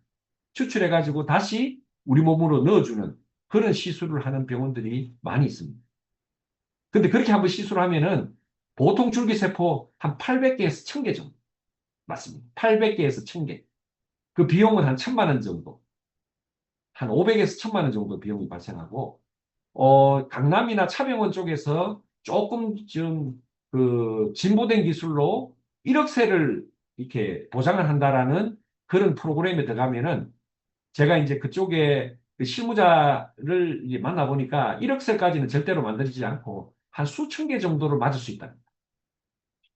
추출해가지고 다시 우리 몸으로 넣어주는 그런 시술을 하는 병원들이 많이 있습니다. 근데 그렇게 한번 시술을 하면은 보통 줄기세포 한 800개에서 1000개 정도. 맞습니다. 800개에서 1000개. 그 비용은 한 1000만 원 정도. 한 500에서 1000만 원 정도 비용이 발생하고, 강남이나 차병원 쪽에서 조금 좀 진보된 기술로 1억 세를 이렇게 보장을 한다라는 그런 프로그램에 들어가면은 제가 이제 그쪽에 그 실무자를 이제 만나보니까 1억 세까지는 절대로 만들지 않고 한 수천 개 정도를 맞을 수 있다.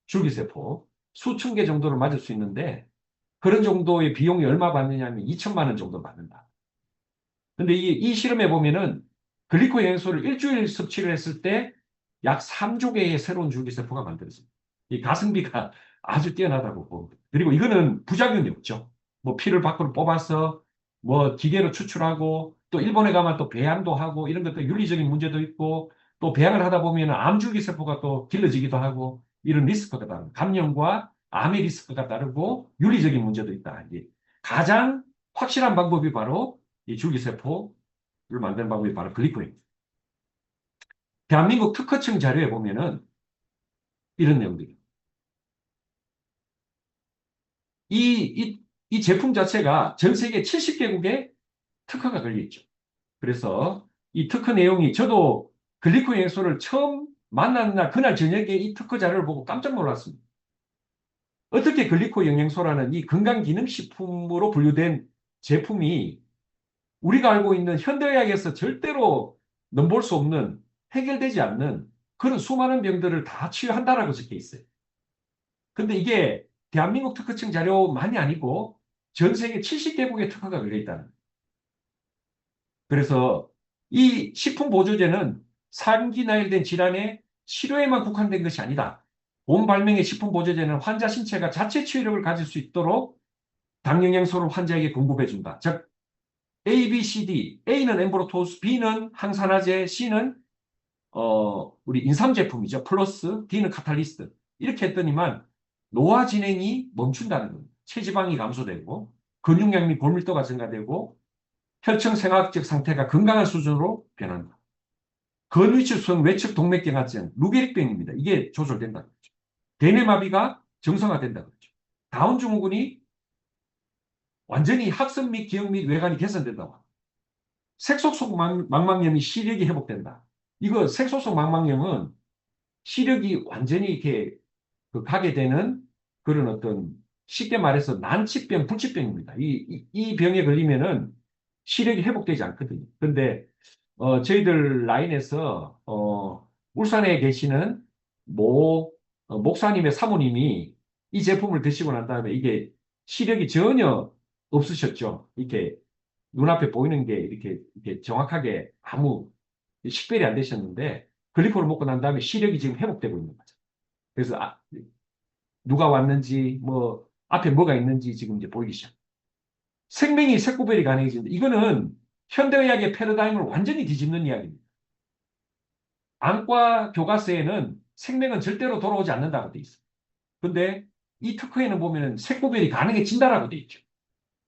줄기세포. 수천 개 정도를 맞을 수 있는데 그런 정도의 비용이 얼마 받느냐 하면 2천만 원 정도 받는다. 근데 이 실험에 보면은 글리코 영양소를 일주일 섭취를 했을 때 약 3조 개의 새로운 줄기세포가 만들어집니다. 이 가성비가 아주 뛰어나다고 봅니다. 그리고 이거는 부작용이 없죠. 뭐 피를 밖으로 뽑아서 뭐 기계로 추출하고 또 일본에 가면 또 배양도 하고 이런 것도 윤리적인 문제도 있고 또 배양을 하다 보면 암줄기세포가 또 길러지기도 하고 이런 리스크가 따르고 감염과 암의 리스크가 따르고 윤리적인 문제도 있다. 이게 가장 확실한 방법이 바로 이 줄기세포를 만드는 방법이 바로 글리코입니다. 대한민국 특허청 자료에 보면은 이런 내용들이. 이 제품 자체가 전 세계 70개국에 특허가 걸려 있죠. 그래서 이 특허 내용이 저도 글리코 영양소를 처음 만난 날, 그날 저녁에 이 특허 자료를 보고 깜짝 놀랐습니다. 어떻게 글리코 영양소라는 이 건강기능식품으로 분류된 제품이 우리가 알고 있는 현대의학에서 절대로 넘볼 수 없는 해결되지 않는 그런 수많은 병들을 다 치유한다라고 적혀 있어요. 근데 이게 대한민국 특허청 자료만이 아니고 전 세계 70개국의 특허가 걸려 있다는 거예요. 그래서 이 식품보조제는 상기 나열된 질환의 치료에만 국한된 것이 아니다. 본 발명의 식품보조제는 환자 신체가 자체 치유력을 가질 수 있도록 당 영양소를 환자에게 공급해준다. 즉 A, B, C, D. A는 엠브로토스, B는 항산화제, C는 우리 인삼 제품이죠. 플러스, D는 카탈리스트. 이렇게 했더니만 노화 진행이 멈춘다는 겁니다. 체지방이 감소되고 근육량 및 골밀도가 증가되고 혈청 생화학적 상태가 건강한 수준으로 변한다. 근위축성 외측 동맥경화증, 루게릭병입니다. 이게 조절된다. 대뇌마비가 정상화된다. 다운 증후군이 완전히 학습 및 기억 및 외관이 개선된다고 합니다. 색소속 망막염이 시력이 회복된다. 이거 색소속 망막염은 시력이 완전히 이렇게 가게 되는 그런 어떤 쉽게 말해서 난치병, 불치병입니다. 이 병에 걸리면은 시력이 회복되지 않거든요. 그런데 저희들 라인에서 울산에 계시는 목사님의 사모님이 이 제품을 드시고 난 다음에 이게 시력이 전혀 없으셨죠. 이렇게 눈앞에 보이는 게 이렇게 정확하게 아무 식별이 안 되셨는데 글리코를 먹고 난 다음에 시력이 지금 회복되고 있는 거죠. 그래서 누가 왔는지 뭐 앞에 뭐가 있는지 지금 이제 보이기 시작. 생명이 색구별이 가능해진다. 이거는 현대의학의 패러다임을 완전히 뒤집는 이야기입니다. 안과 교과서에는 생명은 절대로 돌아오지 않는다고 돼 있어요. 근데 이 특허에는 보면 색구별이 가능해진다라고 돼 있죠.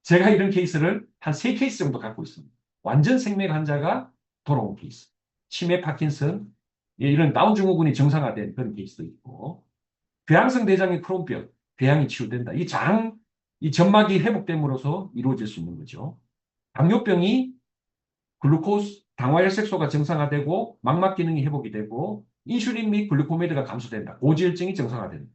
제가 이런 케이스를 한 3케이스 정도 갖고 있습니다. 완전 생명 환자가 돌아온 케이스. 치매, 파킨슨, 이런 다운 증후군이 정상화된 그런 케이스도 있고, 궤양성 대장의 크론병, 궤양이 치유된다. 이 점막이 회복됨으로써 이루어질 수 있는 거죠. 당뇨병이 글루코스, 당화혈색소가 정상화되고 망막 기능이 회복이 되고 인슐린 및 글루코메드가 감소된다. 고지혈증이 정상화된다.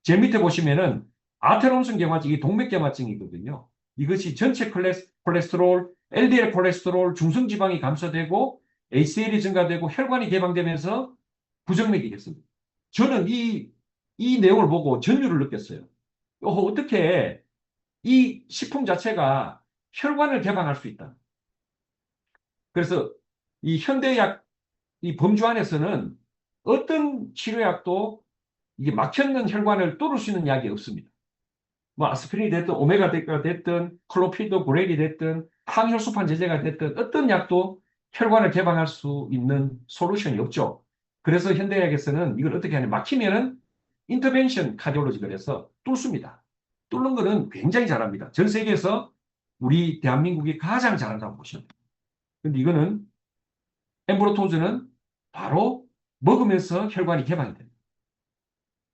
제 밑에 보시면은 아테롬성 경화증이 동맥경화증이거든요. 이것이 전체 콜레스테롤, LDL 콜레스테롤, 중성지방이 감소되고 HDL이 증가되고 혈관이 개방되면서 부정맥이 됐습니다. 저는 이 내용을 보고 전율을 느꼈어요. 어떻게 이 식품 자체가 혈관을 개방할 수 있다. 그래서 이 현대의학 이 범주 안에서는 어떤 치료약도 이게 막혔는 혈관을 뚫을 수 있는 약이 없습니다. 뭐 아스피린이 됐든 오메가3가 됐든 클로피도 구렐이 됐든 항혈소판 제제가 됐든 어떤 약도 혈관을 개방할 수 있는 솔루션이 없죠. 그래서 현대의학에서는 이걸 어떻게 하냐 막히면은 인터벤션 카디올로지를 해서 뚫습니다. 뚫는 거는 굉장히 잘합니다. 전 세계에서 우리 대한민국이 가장 잘한다고 보시면 됩니다. 근데 이거는 엠브로토즈는 바로 먹으면서 혈관이 개방이 됩니다.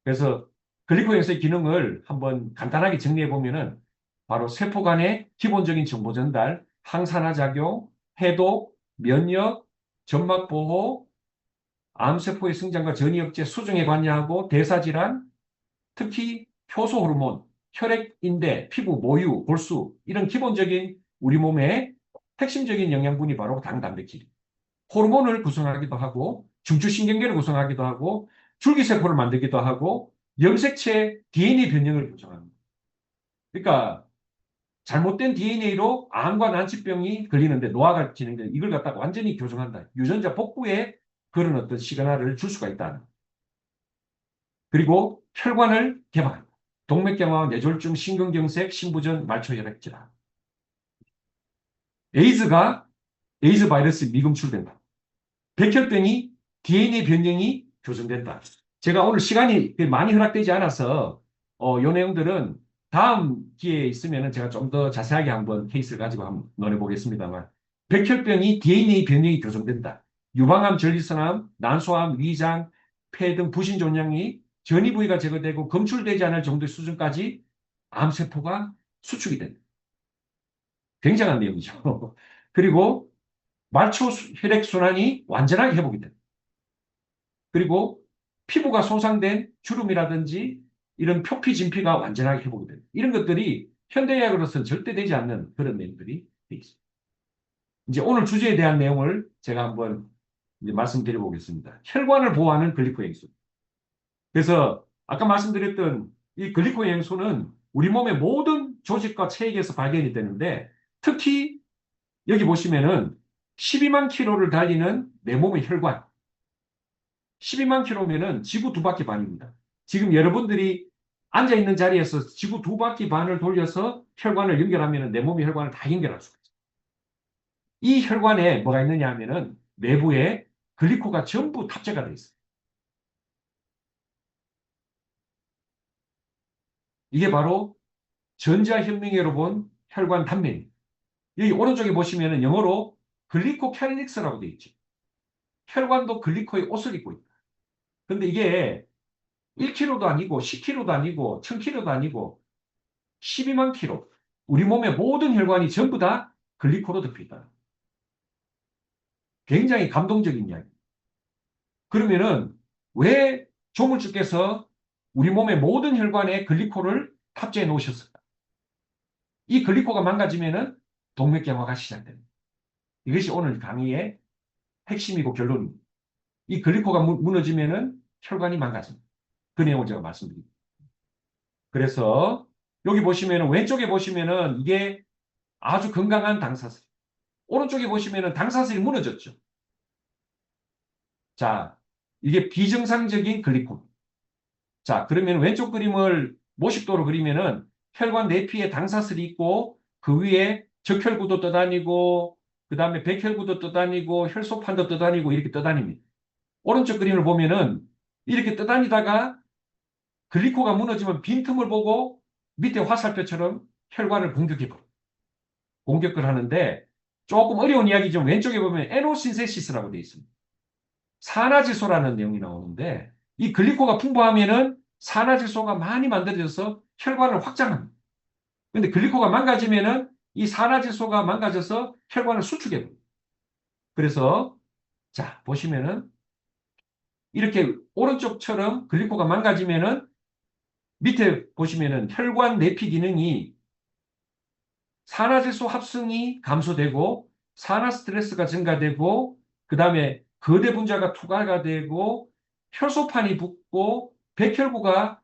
그래서 글리코엔스의 기능을 한번 간단하게 정리해 보면은 바로 세포 간의 기본적인 정보 전달, 항산화 작용, 해독, 면역, 점막 보호, 암세포의 성장과 전이 억제, 수정에 관여하고 대사질환, 특히 효소 호르몬, 혈액 인대, 피부 모유, 골수 이런 기본적인 우리 몸의 핵심적인 영양분이 바로 당, 단백질. 호르몬을 구성하기도 하고 중추신경계를 구성하기도 하고 줄기세포를 만들기도 하고 염색체 DNA 변형을 구성합니다. 그러니까 잘못된 DNA로 암과 난치병이 걸리는데 노화가 진행되는 이걸 갖다가 완전히 교정한다. 유전자 복구에 그런 어떤 시그널을 줄 수가 있다. 그리고 혈관을 개방한다. 동맥경화, 뇌졸중, 심근경색, 신부전, 말초혈액질환. 에이즈가 에이즈 바이러스 미검출된다. 백혈병이 DNA 변형이 교정된다. 제가 오늘 시간이 많이 허락되지 않아서 이 내용들은 다음 기회에 있으면 제가 좀 더 자세하게 한번 케이스를 가지고 한번 논해보겠습니다만 백혈병이 DNA 변형이 교정된다. 유방암, 전리선암, 난소암, 위장, 폐 등 부신 종양이 전이 부위가 제거되고 검출되지 않을 정도의 수준까지 암세포가 수축이 된다. 굉장한 내용이죠. 그리고 말초 혈액순환이 완전하게 회복이 된다. 그리고 피부가 손상된 주름이라든지 이런 표피 진피가 완전하게 회복이 됩니다. 이런 것들이 현대의학으로서는 절대 되지 않는 그런 내용들이 되어 있습니다. 이제 오늘 주제에 대한 내용을 제가 한번 이제 말씀드려 보겠습니다. 혈관을 보호하는 글리코행수. 그래서 아까 말씀드렸던 이 글리코행수는 우리 몸의 모든 조직과 체액에서 발견이 되는데 특히 여기 보시면은 12만 킬로를 달리는 내 몸의 혈관. 12만 킬로면은 지구 두 바퀴 반입니다. 지금 여러분들이 앉아 있는 자리에서 지구 두 바퀴 반을 돌려서 혈관을 연결하면 내 몸의 혈관을 다 연결할 수가 있어요. 이 혈관에 뭐가 있느냐 하면은 내부에 글리코가 전부 탑재가 되어 있어요. 이게 바로 전자현미계로 본 혈관 단면입니다. 여기 오른쪽에 보시면은 영어로 글리코캐리닉스라고 되어 있죠. 혈관도 글리코의 옷을 입고 있다. 근데 이게 1kg도 아니고 10kg도 아니고 1000kg도 아니고 12만 킬로. 우리 몸의 모든 혈관이 전부 다 글리코로 덮여 있다. 굉장히 감동적인 이야기. 그러면은 왜 조물주께서 우리 몸의 모든 혈관에 글리코를 탑재해 놓으셨을까? 이 글리코가 망가지면은 동맥경화가 시작됩니다. 이것이 오늘 강의의 핵심이고 결론입니다. 이 글리코가 무너지면은 혈관이 망가집니다. 그 내용을 제가 말씀드립니다. 그래서 여기 보시면은 왼쪽에 보시면은 이게 아주 건강한 당사슬. 오른쪽에 보시면은 당사슬이 무너졌죠. 자, 이게 비정상적인 글리코. 자, 그러면 왼쪽 그림을 모식도로 그리면은 혈관 내피에 당사슬이 있고 그 위에 적혈구도 떠다니고 그 다음에 백혈구도 떠다니고 혈소판도 떠다니고 이렇게 떠다닙니다. 오른쪽 그림을 보면은 이렇게 떠다니다가 글리코가 무너지면 빈틈을 보고 밑에 화살표처럼 혈관을 공격해버려요. 공격을 하는데 조금 어려운 이야기죠. 왼쪽에 보면 에노신세시스라고 되어 있습니다. 산화질소라는 내용이 나오는데 이 글리코가 풍부하면은 산화질소가 많이 만들어져서 혈관을 확장합니다. 근데 글리코가 망가지면은 이 산화질소가 망가져서 혈관을 수축해버려요. 그래서 자 보시면은 이렇게 오른쪽처럼 글리코가 망가지면은 밑에 보시면은 혈관 내피 기능이 산화질소 합성이 감소되고 산화 스트레스가 증가되고 그 다음에 거대 분자가 투과가 되고 혈소판이 붓고 백혈구가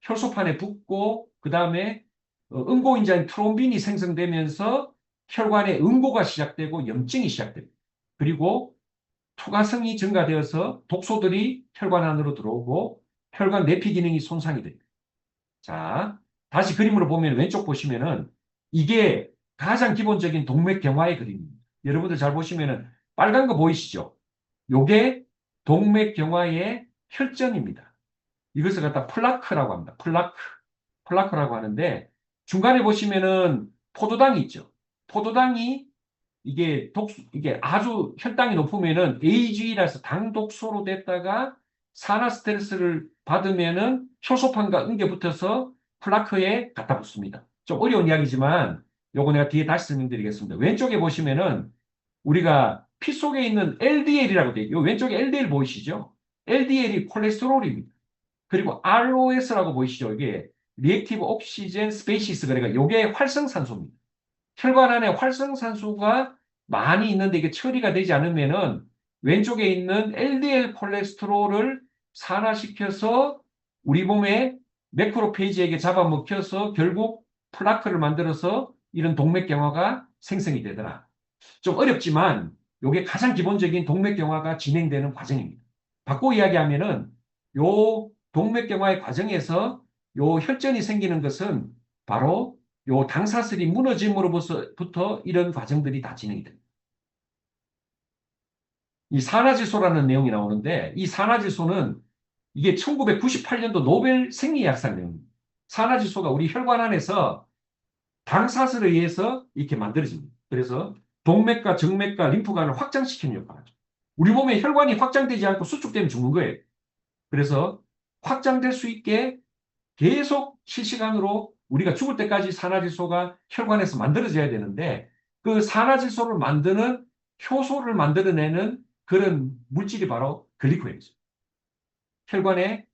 혈소판에 붙고 그 다음에 응고인자인 트롬빈이 생성되면서 혈관에 응고가 시작되고 염증이 시작됩니다. 그리고 투과성이 증가되어서 독소들이 혈관 안으로 들어오고 혈관 내피 기능이 손상이 됩니다. 자, 다시 그림으로 보면 왼쪽 보시면은 이게 가장 기본적인 동맥경화의 그림입니다. 여러분들 잘 보시면은 빨간 거 보이시죠? 요게 동맥경화의 혈전입니다. 이것을 갖다 플라크라고 합니다. 플라크라고 하는데 중간에 보시면은 포도당이 있죠. 포도당이 이게 아주 혈당이 높으면은 AG라서 당독소로 됐다가 산화 스트레스를 받으면은 효소판과 응겨 붙어서 플라크에 갖다 붙습니다. 좀 어려운 이야기지만 요거 내가 뒤에 다시 설명드리겠습니다. 왼쪽에 보시면은 우리가 피 속에 있는 LDL이라고 되어 있고 왼쪽에 LDL 보이시죠? LDL이 콜레스테롤입니다. 그리고 ROS라고 보이시죠? 이게 리액티브 옥시젠 스페시스 그러니까 이게 활성산소입니다. 혈관 안에 활성산소가 많이 있는데 이게 처리가 되지 않으면은 왼쪽에 있는 LDL 콜레스테롤을 산화시켜서 우리 몸의 매크로페이지에게 잡아먹혀서 결국 플라크를 만들어서 이런 동맥경화가 생성이 되더라. 좀 어렵지만 이게 가장 기본적인 동맥경화가 진행되는 과정입니다. 바꿔 이야기하면은 요 동맥경화의 과정에서 요 혈전이 생기는 것은 바로 요 당사슬이 무너짐으로부터 이런 과정들이 다 진행이 됩니다. 이 산화질소라는 내용이 나오는데 이 산화질소는 이게 1998년도 노벨 생리학상 내용입니다. 산화질소가 우리 혈관 안에서 당사슬에 의해서 이렇게 만들어집니다. 그래서 동맥과 정맥과 림프관을 확장시키는 역할을 하죠. 우리 몸에 혈관이 확장되지 않고 수축되면 죽는 거예요. 그래서 확장될 수 있게 계속 실시간으로 우리가 죽을 때까지 산화질소가 혈관에서 만들어져야 되는데 그 산화질소를 만드는 효소를 만들어내는 그런 물질이 바로 글리코겐이죠. 혈관에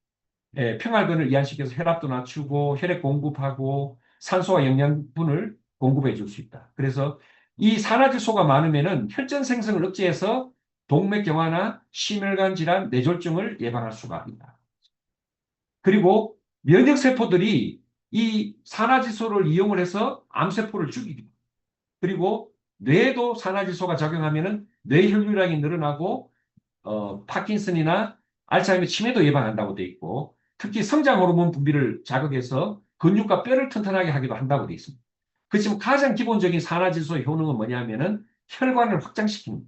평활근을 이완시켜서 혈압도 낮추고 혈액 공급하고 산소와 영양분을 공급해 줄 수 있다. 그래서 이 산화질소가 많으면은 혈전 생성을 억제해서 동맥경화나 심혈관 질환, 뇌졸중을 예방할 수가 있다. 그리고 면역세포들이 이 산화질소를 이용을 해서 암세포를 죽이기. 그리고 뇌도 산화질소가 작용하면은 뇌혈류량이 늘어나고 파킨슨이나 알츠하이머 치매도 예방한다고 돼 있고 특히 성장 호르몬 분비를 자극해서 근육과 뼈를 튼튼하게 하기도 한다고 돼 있습니다. 그렇지만 가장 기본적인 산화질소의 효능은 뭐냐면은 혈관을 확장시키는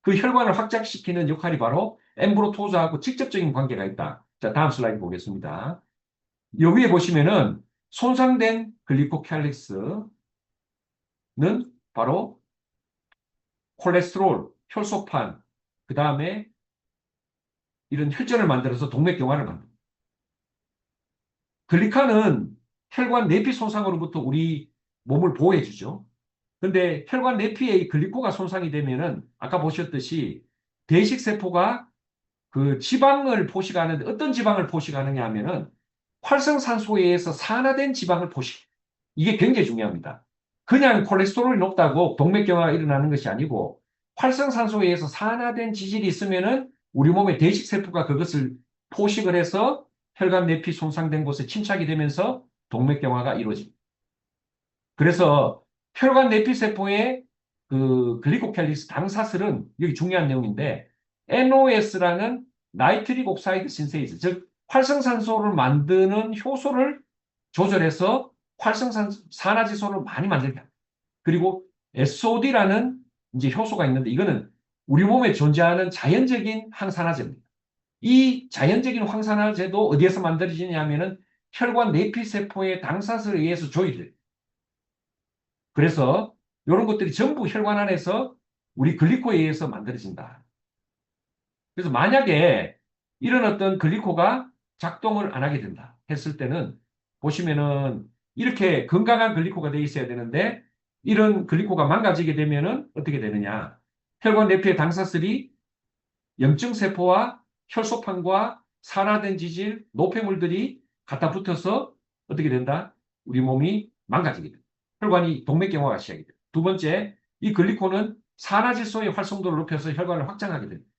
그 혈관을 확장시키는 역할이 바로 엠브로토자하고 직접적인 관계가 있다. 자, 다음 슬라이드 보겠습니다. 여기에 보시면은 손상된 글리코칼릭스는 바로 콜레스테롤, 혈소판, 그 다음에 이런 혈전을 만들어서 동맥경화를 만듭니다. 글리카는 혈관 내피 손상으로부터 우리 몸을 보호해주죠. 근데 혈관 내피의 글리코가 손상이 되면은 아까 보셨듯이 대식세포가 그 지방을 포식하는데 어떤 지방을 포식하느냐 하면은 활성산소에 의해서 산화된 지방을 포식. 이게 굉장히 중요합니다. 그냥 콜레스테롤이 높다고 동맥경화가 일어나는 것이 아니고 활성산소에 의해서 산화된 지질이 있으면은 우리 몸의 대식세포가 그것을 포식을 해서 혈관 내피 손상된 곳에 침착이 되면서 동맥경화가 이루어집니다. 그래서 혈관 내피세포의 그 글리코캘리스 당사슬은 여기 중요한 내용인데 NOS라는 나이트릭 옥사이드 신세이즈, 즉 활성산소를 만드는 효소를 조절해서 산화질소를 많이 만들게 합니다. 그리고 SOD라는 이제 효소가 있는데 이거는 우리 몸에 존재하는 자연적인 항산화제입니다. 이 자연적인 항산화제도 어디에서 만들어지냐 하면은 혈관 내피세포의 당사슬에 의해서 조이돼요. 그래서 이런 것들이 전부 혈관 안에서 우리 글리코에 의해서 만들어진다. 그래서 만약에 이런 어떤 글리코가 작동을 안 하게 된다 했을 때는 보시면은 이렇게 건강한 글리코가 돼 있어야 되는데 이런 글리코가 망가지게 되면은 어떻게 되느냐. 혈관 내피의 당사슬이 염증세포와 혈소판과 산화된 지질, 노폐물들이 갖다 붙어서 어떻게 된다? 우리 몸이 망가지게 된다. 혈관이 동맥경화가 시작이 됩니다. 두 번째, 이 글리코는 산화질소의 활성도를 높여서 혈관을 확장하게 됩니다.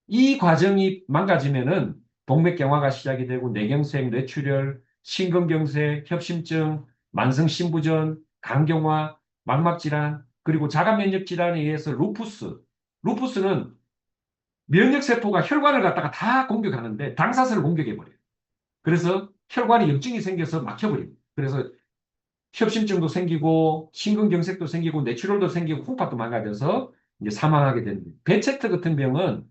이 과정이 망가지면은 동맥경화가 시작이 되고 뇌경색, 뇌출혈, 심근경색, 협심증, 만성심부전, 간경화, 망막질환, 그리고 자가면역질환에 의해서 루푸스. 루푸스는 면역세포가 혈관을 갖다가 다 공격하는데 당사슬을 공격해버려요. 그래서 혈관에 염증이 생겨서 막혀버립니다. 그래서 협심증도 생기고 심근경색도 생기고 뇌출혈도 생기고 홍파도 망가져서 이제 사망하게 됩니다. 베체트 같은 병은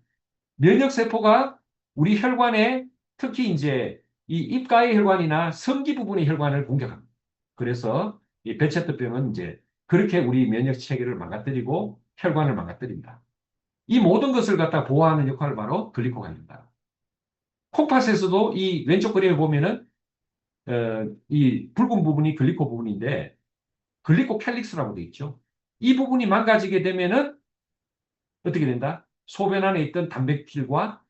면역세포가 우리 혈관에 특히 이제 이 입가의 혈관이나 성기 부분의 혈관을 공격합니다. 그래서 이 베체트병은 이제 그렇게 우리 면역 체계를 망가뜨리고 혈관을 망가뜨립니다. 이 모든 것을 갖다 보호하는 역할을 바로 글리코가 합니다. 콩팥에서도 이 왼쪽 그림에 보면은 이 붉은 부분이 글리코 부분인데 글리코캘릭스라고 돼 있죠. 이 부분이 망가지게 되면은 어떻게 된다? 소변 안에 있던 단백질과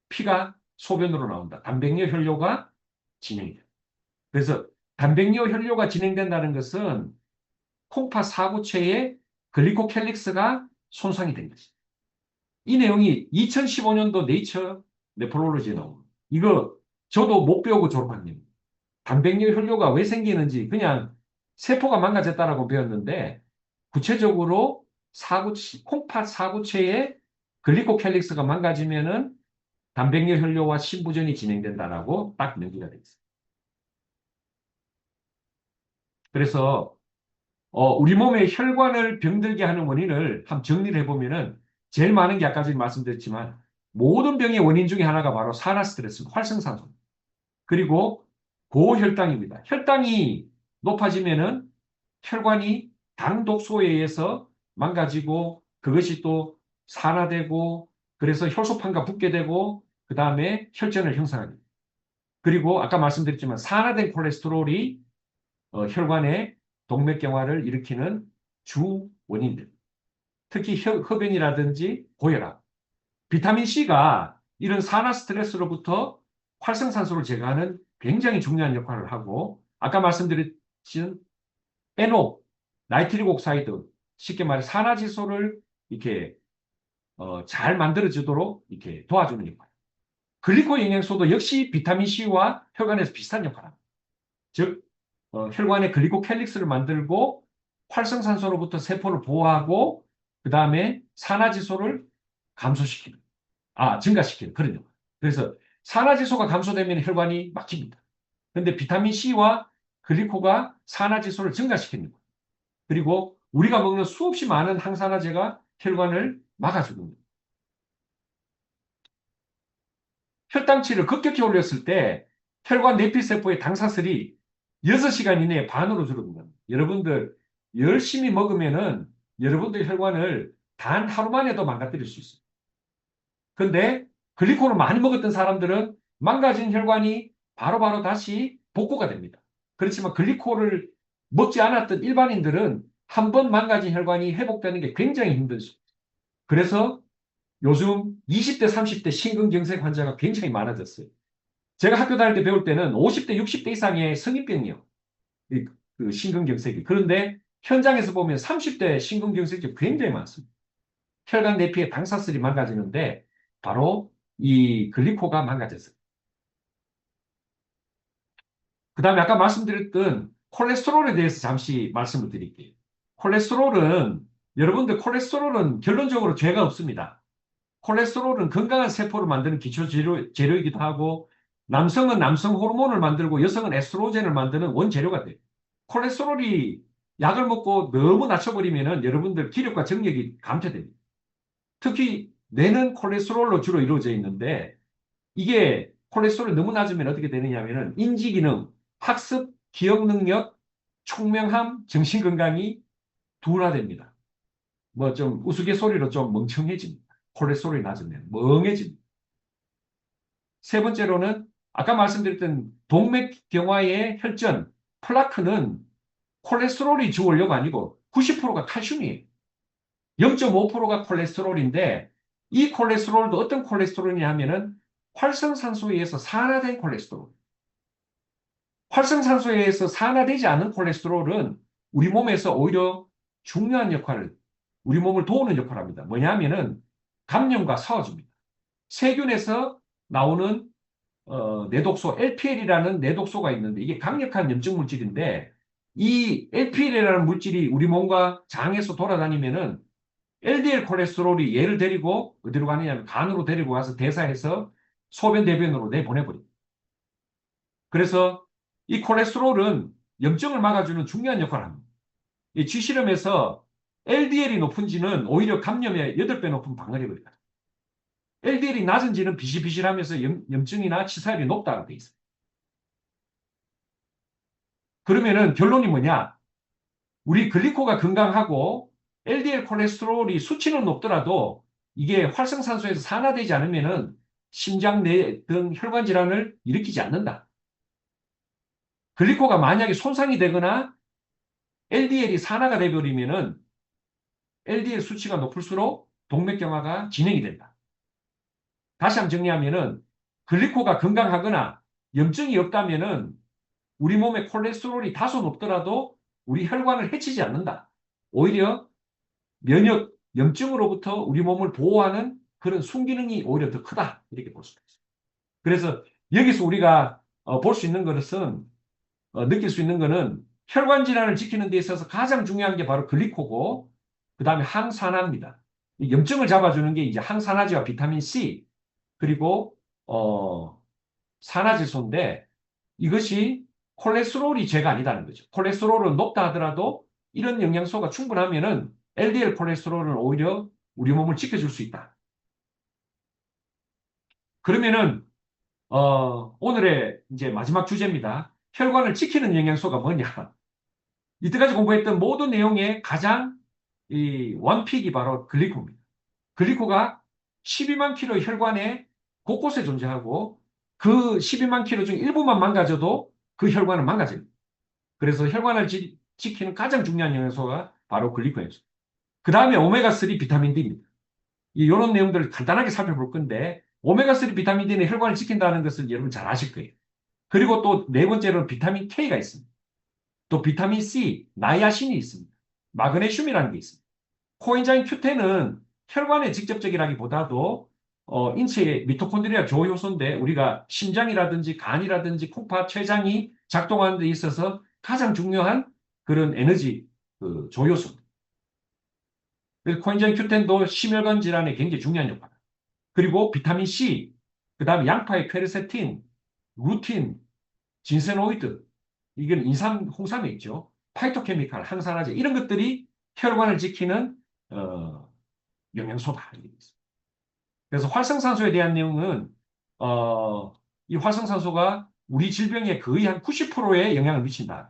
피가 소변으로 나온다. 단백뇨 혈뇨가 진행이 돼. 그래서 단백뇨 혈뇨가 진행된다는 것은 콩팥 사구체의 글리코캘릭스가 손상이 된 것이다. 이 내용이 2015년도 네이처 네프롤로지에 나옵니다. 이거 저도 못 배우고 졸업한 내용. 단백뇨 혈뇨가 왜 생기는지 그냥 세포가 망가졌다라고 배웠는데 구체적으로 콩팥 사구체의 글리코캘릭스가 망가지면은 단백뇨 혈뇨와 신부전이 진행된다라고 딱 명기가 되어 있어요. 그래서 우리 몸의 혈관을 병들게 하는 원인을 한번 정리를 해보면은 제일 많은 게 아까 전에 말씀드렸지만 모든 병의 원인 중에 하나가 바로 산화 스트레스, 활성산소. 그리고 고혈당입니다. 혈당이 높아지면은 혈관이 당 독소에 의해서 망가지고 그것이 또 산화되고 그래서 혈소판과 붙게 되고 그 다음에 혈전을 형성하게 됩니다. 그리고 아까 말씀드렸지만 산화된 콜레스테롤이 혈관의 동맥경화를 일으키는 주 원인들. 특히 흡연이라든지 고혈압. 비타민 C가 이런 산화 스트레스로부터 활성산소를 제거하는 굉장히 중요한 역할을 하고 아까 말씀드린 NO, 나이트릭 옥사이드, 쉽게 말해 산화지소를 이렇게 잘 만들어지도록 이렇게 도와주는 역할. 글리코 영양소도 역시 비타민 C와 혈관에서 비슷한 역할을 합니다. 즉 혈관에 글리코캘릭스를 만들고 활성산소로부터 세포를 보호하고 그 다음에 산화지소를 감소시키는, 증가시키는 그런 역할. 그래서 산화지소가 감소되면 혈관이 막힙니다. 그런데 비타민 C와 글리코가 산화지소를 증가시키는 거예요. 그리고 우리가 먹는 수없이 많은 항산화제가 혈관을 막아주는 거예요. 혈당치를 급격히 올렸을 때 혈관 내피세포의 당사슬이 6시간 이내에 반으로 줄어듭니다. 여러분들 열심히 먹으면은 여러분들 혈관을 단 하루 만에도 망가뜨릴 수 있어요. 근데 글리코를 많이 먹었던 사람들은 망가진 혈관이 바로바로 다시 복구가 됩니다. 그렇지만 글리코를 먹지 않았던 일반인들은 한 번 망가진 혈관이 회복되는 게 굉장히 힘들죠. 그래서 요즘 20대, 30대 심근경색 환자가 굉장히 많아졌어요. 제가 학교 다닐 때 배울 때는 50대, 60대 이상의 성인병이요. 그 심근경색이. 그런데 현장에서 보면 30대 심근경색이 굉장히 많습니다. 혈관 내피의 당사슬이 망가지는데 바로 이 글리코가 망가졌어요. 그 다음에 아까 말씀드렸던 콜레스테롤에 대해서 잠시 말씀을 드릴게요. 콜레스테롤은 여러분들 콜레스테롤은 결론적으로 죄가 없습니다. 콜레스테롤은 건강한 세포를 만드는 기초 재료이기도 하고 남성은 남성 호르몬을 만들고 여성은 에스트로겐을 만드는 원재료가 돼요. 콜레스테롤이 약을 먹고 너무 낮춰버리면 여러분들 기력과 정력이 감퇴됩니다. 특히 뇌는 콜레스테롤로 주로 이루어져 있는데 이게 콜레스테롤이 너무 낮으면 어떻게 되느냐 하면은 인지기능, 학습, 기억 능력, 총명함, 정신건강이 둔화됩니다. 뭐 좀 우스갯소리로 좀 멍청해집니다. 콜레스테롤이 낮으면 멍해집니다. 세 번째로는 아까 말씀드렸던 동맥경화의 혈전, 플라크는 콜레스테롤이 주 원료가 아니고 90%가 칼슘이에요. 0.5%가 콜레스테롤인데 이 콜레스테롤도 어떤 콜레스테롤이냐 하면은 활성산소에 의해서 산화된 콜레스테롤. 활성산소에 의해서 산화되지 않은 콜레스테롤은 우리 몸에서 오히려 중요한 역할을, 우리 몸을 도우는 역할을 합니다. 뭐냐면은 감염과 싸워줍니다. 세균에서 나오는 내독소 LPL이라는 내독소가 있는데 이게 강력한 염증 물질인데 이 LPL이라는 물질이 우리 몸과 장에서 돌아다니면은 LDL 콜레스테롤이 얘를 데리고 어디로 가느냐면 간으로 데리고 와서 대사해서 소변 대변으로 내보내버립니다. 그래서 이 콜레스테롤은 염증을 막아주는 중요한 역할을 합니다. 이 쥐실험에서 LDL이 높은 쥐는 오히려 감염의 8배 높은 방어력을 가집니다. LDL이 낮은 쥐는 비실비실하면서 염증이나 치사율이 높다고 돼 있어요. 그러면은 결론이 뭐냐? 우리 글리코가 건강하고 LDL 콜레스테롤이 수치는 높더라도 이게 활성산소에서 산화되지 않으면은 심장 내 등 혈관 질환을 일으키지 않는다. 글리코가 만약에 손상이 되거나 LDL이 산화가 되버리면은 LDL 수치가 높을수록 동맥경화가 진행이 된다. 다시 한번 정리하면은 글리코가 건강하거나 염증이 없다면은 우리 몸에 콜레스테롤이 다소 높더라도 우리 혈관을 해치지 않는다. 오히려 면역, 염증으로부터 우리 몸을 보호하는 그런 순기능이 오히려 더 크다. 이렇게 볼 수가 있습니다. 그래서 여기서 우리가 볼 수 있는 것은 느낄 수 있는 것은 혈관 질환을 지키는 데 있어서 가장 중요한 게 바로 글리코고 그 다음에 항산화입니다. 염증을 잡아주는 게 이제 항산화제와 비타민 C 그리고 산화질소인데 이것이 콜레스테롤이 죄가 아니다는 거죠. 콜레스테롤은 높다 하더라도 이런 영양소가 충분하면은 LDL 콜레스테롤은 오히려 우리 몸을 지켜줄 수 있다. 그러면은 오늘의 이제 마지막 주제입니다. 혈관을 지키는 영양소가 뭐냐? 이때까지 공부했던 모든 내용의 가장 이 원픽이 바로 글리코입니다. 글리코가 12만 킬로 혈관에 곳곳에 존재하고 그 12만 킬로 중 일부만 망가져도 그 혈관은 망가집니다. 그래서 혈관을 지키는 가장 중요한 영양소가 바로 글리코예요. 그 다음에 오메가3 비타민 D입니다. 이런 내용들을 간단하게 살펴볼 건데 오메가3 비타민 D는 혈관을 지킨다는 것을 여러분 잘 아실 거예요. 그리고 또 네 번째로는 비타민 K가 있습니다. 또 비타민 C, 나이아신이 있습니다. 마그네슘이라는 게 있습니다. 코엔자임 Q10은 혈관에 직접적이라기보다도 인체의 미토콘드리아 조효소인데 우리가 심장이라든지 간이라든지 콩팥, 췌장이 작동하는 데 있어서 가장 중요한 그런 에너지 조효소입니다. 그래서 코엔자임 Q10도 심혈관 질환에 굉장히 중요한 역할. 그리고 비타민 C, 그 다음에 양파의 퀘르세틴, 루틴, 진세노이드, 이건 인삼, 홍삼에 있죠. 파이토케미칼, 항산화제 이런 것들이 혈관을 지키는 영양소다. 그래서 활성산소에 대한 내용은 이 활성산소가 우리 질병에 거의 한 90%의 영향을 미친다.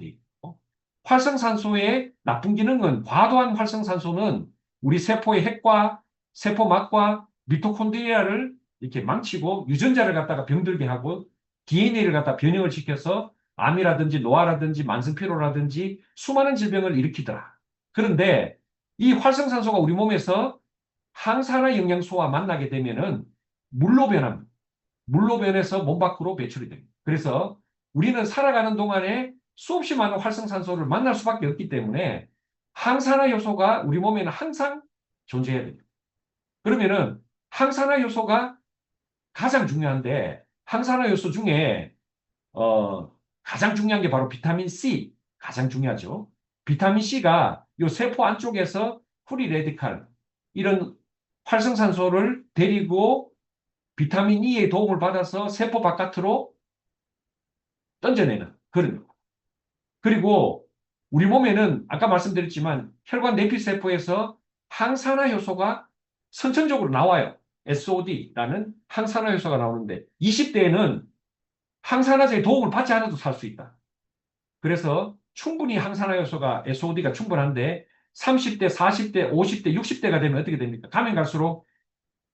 활성산소의 나쁜 기능은 과도한 활성산소는 우리 세포의 핵과 세포막과 미토콘드리아를 이렇게 망치고 유전자를 갖다가 병들게 하고 DNA를 갖다 변형을 시켜서 암이라든지 노화라든지 만성피로라든지 수많은 질병을 일으키더라. 그런데 이 활성산소가 우리 몸에서 항산화 영양소와 만나게 되면은 물로 변합니다. 물로 변해서 몸 밖으로 배출이 됩니다. 그래서 우리는 살아가는 동안에 수없이 많은 활성산소를 만날 수밖에 없기 때문에 항산화 요소가 우리 몸에는 항상 존재해야 됩니다. 그러면은 항산화 요소가 가장 중요한데 항산화 요소 중에 가장 중요한 게 바로 비타민 C 가장 중요하죠. 비타민 C가 이 세포 안쪽에서 프리 레디칼 이런 활성산소를 데리고 비타민 E의 도움을 받아서 세포 바깥으로 던져내는 그런. 그리고 우리 몸에는 아까 말씀드렸지만 혈관 내피세포에서 항산화 효소가 선천적으로 나와요. SOD라는 항산화 효소가 나오는데 20대에는 항산화제의 도움을 받지 않아도 살 수 있다. 그래서 충분히 항산화 효소가 SOD가 충분한데 30대, 40대, 50대, 60대가 되면 어떻게 됩니까? 가면 갈수록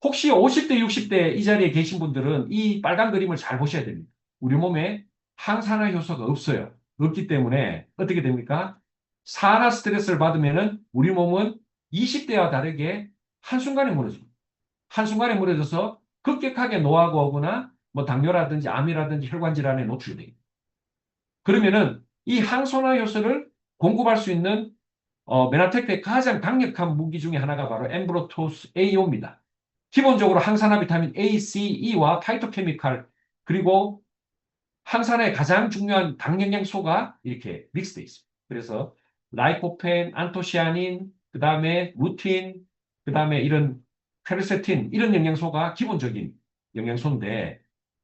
혹시 50대, 60대 이 자리에 계신 분들은 이 빨간 그림을 잘 보셔야 됩니다. 우리 몸에 항산화 효소가 없어요. 없기 때문에 어떻게 됩니까? 산화 스트레스를 받으면은 우리 몸은 20대와 다르게 한순간에 무너집니다. 한순간에 무너져서 급격하게 노화가 오거나 뭐 당뇨라든지 암이라든지 혈관 질환에 노출이 됩니다. 그러면은 이 항산화 효소를 공급할 수 있는 메나테크의 가장 강력한 무기 중에 하나가 바로 엠브로토스 AO입니다. 기본적으로 항산화 비타민 A, C, E와 파이토케미칼 그리고 항산화의 가장 중요한 당영양소가 이렇게 믹스되어 있습니다. 그래서 라이코펜, 안토시아닌, 그 다음에 루틴, 그 다음에 이런 퀘르세틴 이런 영양소가 기본적인 영양소인데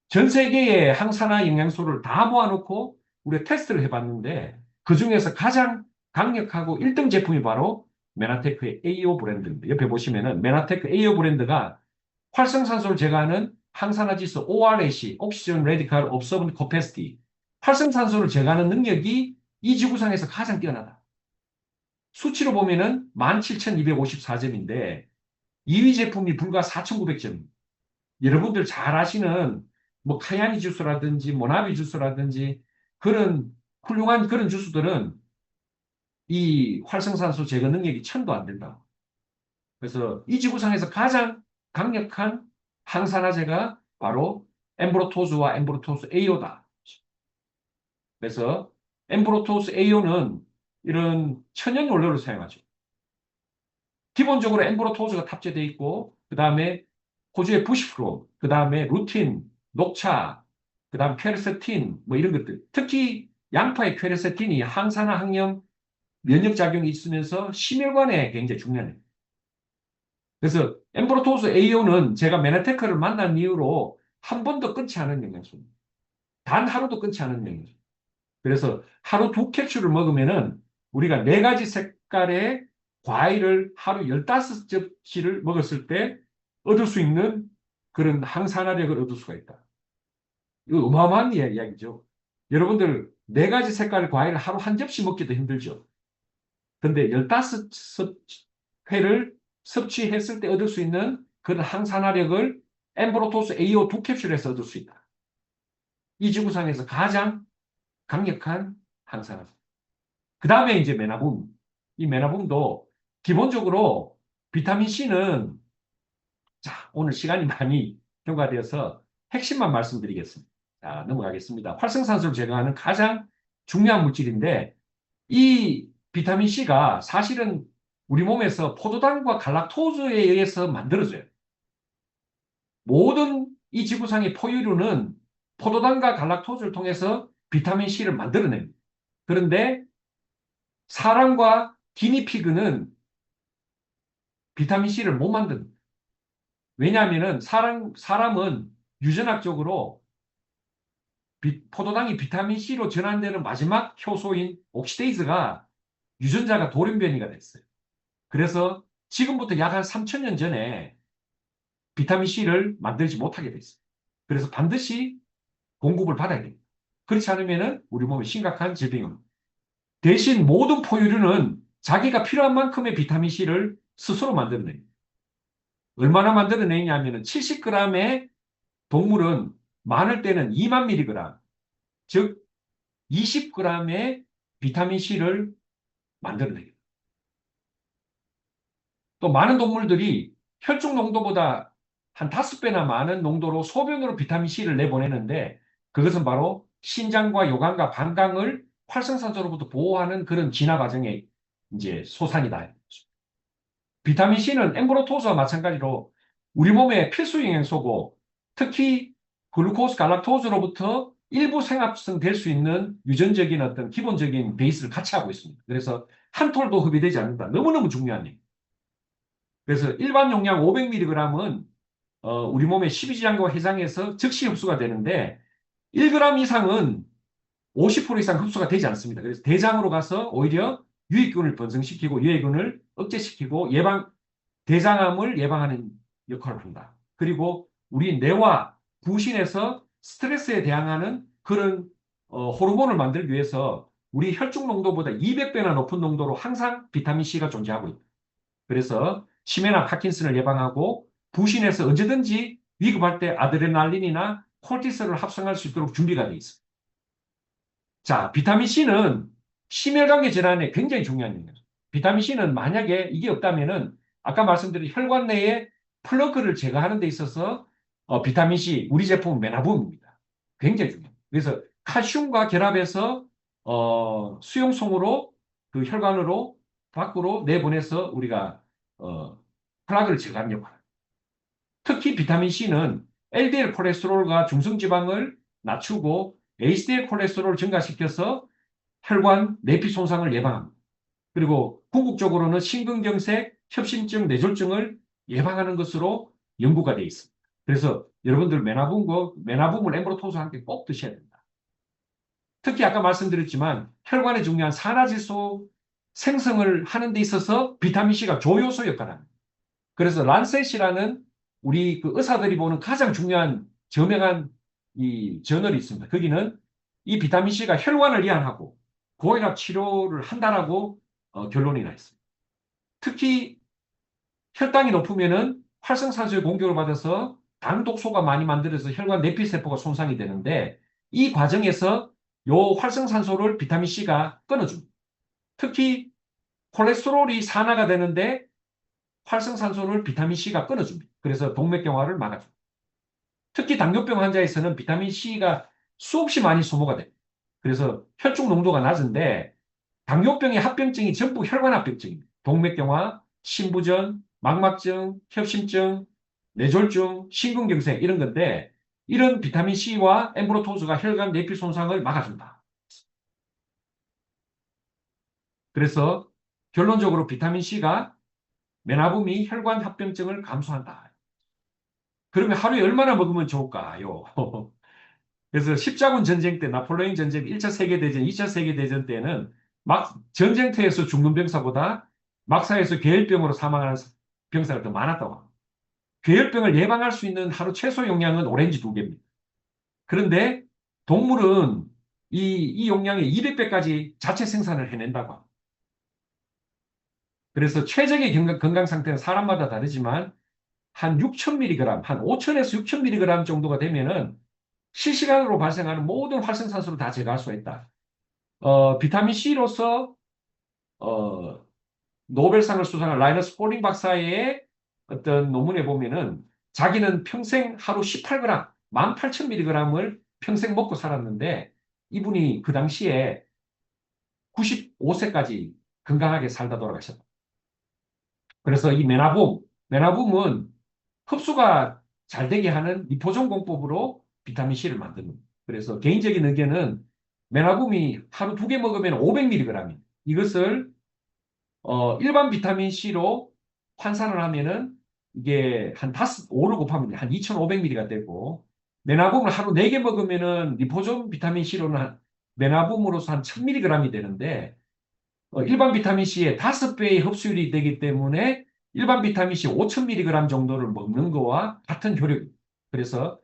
전 세계의 항산화 영양소를 다 모아놓고 우리가 테스트를 해봤는데 그 중에서 가장 강력하고 1등 제품이 바로 메나테크의 AO 브랜드입니다. 옆에 보시면은 메나테크 AO 브랜드가 활성산소를 제거하는 항산화 지수 ORAC, 옥시전 레디칼 옵서번트 커패시티, 활성산소를 제거하는 능력이 이 지구상에서 가장 뛰어나다. 수치로 보면은 17,254점인데 2위 제품이 불과 4,900점입니다. 여러분들 잘 아시는 뭐 카야니 주스라든지 모나비 주스라든지 그런 훌륭한 그런 주스들은 이 활성산소 제거 능력이 1000도 안 된다. 그래서 이 지구상에서 가장 강력한 항산화제가 바로 엠브로토스와 엠브로토스 A오다. 그래서 엠브로토스 A오는 이런 천연 원료를 사용하죠. 기본적으로 엠브로토스가 탑재되어 있고, 그 다음에 호주의 부시프로, 그 다음에 루틴, 녹차, 그 다음 퀘르세틴, 뭐 이런 것들. 특히 양파의 퀘르세틴이 항산화 항염 면역작용이 있으면서 심혈관에 굉장히 중요해요. 그래서 엠브로토스 A오는 제가 메나테크를 만난 이후로 한 번도 끊지 않은 영양소입니다. 단 하루도 끊지 않은 영양소. 그래서 하루 2캡슐을 먹으면은 우리가 4가지 색깔의 과일을 하루 15접시를 먹었을 때 얻을 수 있는 그런 항산화력을 얻을 수가 있다. 이거 어마어마한 이야기죠. 여러분들 4가지 색깔의 과일을 하루 한 접시 먹기도 힘들죠. 근데 15회를 섭취했을 때 얻을 수 있는 그런 항산화력을 엠브로토스 AO 2캡슐에서 얻을 수 있다. 이 지구상에서 가장 강력한 항산화. 그 다음에 이제 메나붑. 이 메나붑도 기본적으로 비타민 C는 자, 오늘 시간이 많이 경과되어서 핵심만 말씀드리겠습니다. 자, 넘어가겠습니다. 활성산소를 제거하는 가장 중요한 물질인데 이 비타민 C가 사실은 우리 몸에서 포도당과 갈락토즈에 의해서 만들어져요. 모든 이 지구상의 포유류는 포도당과 갈락토즈를 통해서 비타민 C를 만들어냅니다. 그런데 사람과 기니피그는 비타민 C를 못 만듭니다. 왜냐하면 사람은 유전학적으로 포도당이 비타민 C로 전환되는 마지막 효소인 옥시데이즈가 유전자가 돌연변이가 됐어요. 그래서 지금부터 약 한 3000년 전에 비타민 C를 만들지 못하게 됐어요. 그래서 반드시 공급을 받아야 됩니다. 그렇지 않으면 우리 몸에 심각한 질병이 옵니다. 대신 모든 포유류는 자기가 필요한 만큼의 비타민 C를 스스로 만들어냅니다. 얼마나 만들어내냐 하면 70g의 동물은 많을 때는 2만 mg, 즉 20g의 비타민 C를 만들어내요. 또 많은 동물들이 혈중 농도보다 한 5배나 많은 농도로 소변으로 비타민 C를 내보내는데 그것은 바로 신장과 요관과 방광을 활성산소로부터 보호하는 그런 진화 과정의 이제 소산이다. 비타민 C는 엠브로토스와 마찬가지로 우리 몸의 필수 영양소고 특히 글루코스, 갈락토스로부터 일부 생합성 될 수 있는 유전적인 어떤 기본적인 베이스를 같이 하고 있습니다. 그래서 한 톨도 흡입되지 않는다. 너무너무 중요한 일. 그래서 일반 용량 500mg은 우리 몸의 십이지장과 해장에서 즉시 흡수가 되는데 1g 이상은 50% 이상 흡수가 되지 않습니다. 그래서 대장으로 가서 오히려 유익균을 번성시키고 유해균을 억제시키고 대장암을 예방하는 역할을 한다. 그리고 우리 뇌와 부신에서 스트레스에 대항하는 그런 호르몬을 만들기 위해서 우리 혈중 농도보다 200배나 높은 농도로 항상 비타민 C가 존재하고 있다. 그래서 치매나 파킨슨을 예방하고 부신에서 언제든지 위급할 때 아드레날린이나 콜티솔을 합성할 수 있도록 준비가 되어 있습니다. 자, 비타민 C는 심혈관계 질환에 굉장히 중요한 영양소. 비타민 C는 만약에 이게 없다면은 아까 말씀드린 혈관 내에 플러그를 제거하는 데 있어서 비타민 C, 우리 제품은 메나붑입니다. 굉장히 중요해요. 그래서 칼슘과 결합해서 수용성으로 그 혈관으로 밖으로 내보내서 우리가 플라그를 제거하는 역할. 특히 비타민 C는 LDL 콜레스테롤과 중성지방을 낮추고 HDL 콜레스테롤을 증가시켜서 혈관 내피 손상을 예방합니다. 그리고 궁극적으로는 심근경색, 협심증, 뇌졸중을 예방하는 것으로 연구가 되어 있습니다. 그래서 여러분들 메나붑을 엠브로토스와 함께 꼭 드셔야 됩니다. 특히 아까 말씀드렸지만 혈관에 중요한 산화질소 생성을 하는 데 있어서 비타민 C가 조효소 역할을 합니다. 그래서 란셋이라는 우리 그 의사들이 보는 가장 중요한 저명한 이 저널이 있습니다. 거기는 이 비타민 C가 혈관을 이완하고 고혈압 치료를 한다라고 결론이 나 있습니다. 특히 혈당이 높으면은 활성산소의 공격을 받아서 당 독소가 많이 만들어서 혈관 내피세포가 손상이 되는데 이 과정에서 요 활성산소를 비타민 C가 끊어줍니다. 특히 콜레스테롤이 산화가 되는데 활성산소를 비타민 C가 끊어줍니다. 그래서 동맥경화를 막아줍니다. 특히 당뇨병 환자에서는 비타민 C가 수없이 많이 소모가 됩니다. 그래서 혈중 농도가 낮은데 당뇨병의 합병증이 전부 혈관 합병증입니다. 동맥경화, 심부전, 망막증, 협심증, 뇌졸중, 심근경색 이런 건데 이런 비타민 C와 엠브로토즈가 혈관 내피 손상을 막아준다. 그래서 결론적으로 비타민 C가 메나붑이 혈관 합병증을 감소한다. 그러면 하루에 얼마나 먹으면 좋을까요? 그래서 십자군 전쟁 때 나폴레옹 전쟁 1차 세계대전, 2차 세계대전 때는 막 전쟁터에서 죽는 병사보다 막사에서 괴혈병으로 사망하는 병사가 더 많았다고 합니다. 괴혈병을 예방할 수 있는 하루 최소 용량은 오렌지 2개입니다. 그런데 동물은 이 용량의 200배까지 자체 생산을 해낸다고 합니다. 그래서 최적의 건강 상태는 사람마다 다르지만 한 6,000mg, 한 5,000에서 6,000mg 정도가 되면은 실시간으로 발생하는 모든 활성산소를 다 제거할 수가 있다. 비타민 C로서 노벨상을 수상한 라이너스 폴링 박사의 어떤 논문에 보면은 자기는 평생 하루 18g, 18,000mg을 평생 먹고 살았는데 이분이 그 당시에 95세까지 건강하게 살다 돌아가셨다. 그래서 이 메나붑은 흡수가 잘 되게 하는 리포존 공법으로 비타민 C를 만드는. 그래서 개인적인 의견은 메나붑이 하루 2개 먹으면 500mg입니다. 이것을 일반 비타민 C로 환산을 하면은 이게 한 5를 곱하면 한 2,500mg가 되고 메나붑을 하루 4개 먹으면은 리포존 비타민 C로는 메나붑으로서 한 1,000mg이 되는데 일반 비타민 C의 5배의 흡수율이 되기 때문에 일반 비타민 C 5,000mg 정도를 먹는 거와 같은 효력입니다. 그래서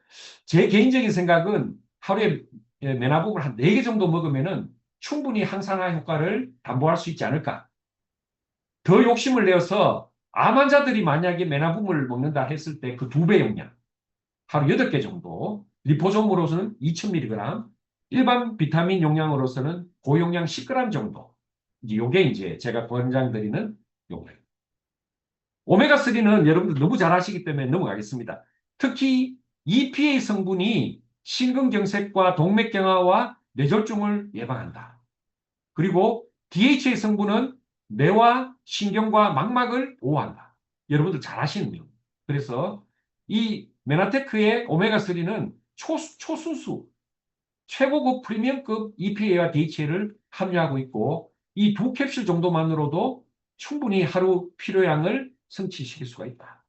제 개인적인 생각은 하루에 메나붑을 한 4개 정도 먹으면은 충분히 항산화 효과를 담보할 수 있지 않을까. 더 욕심을 내어서 암 환자들이 만약에 메나붑을 먹는다 했을 때 그 2배 용량, 하루 8개 정도, 리포솜으로서는 2,000mg, 일반 비타민 용량으로서는 고용량 10g 정도. 요게 이제 제가 권장드리는 용량. 오메가3는 여러분들 너무 잘 아시기 때문에 넘어가겠습니다. 특히 EPA 성분이 심근경색과 동맥경화와 뇌졸중을 예방한다. 그리고 DHA 성분은 뇌와 신경과 망막을 보호한다. 여러분들 잘 아시는 내용. 그래서 이 메나테크의 오메가3는 초순수, 최고급 프리미엄급 EPA와 DHA를 함유하고 있고 이 2캡슐 정도만으로도 충분히 하루 필요량을 성취시킬 수가 있다.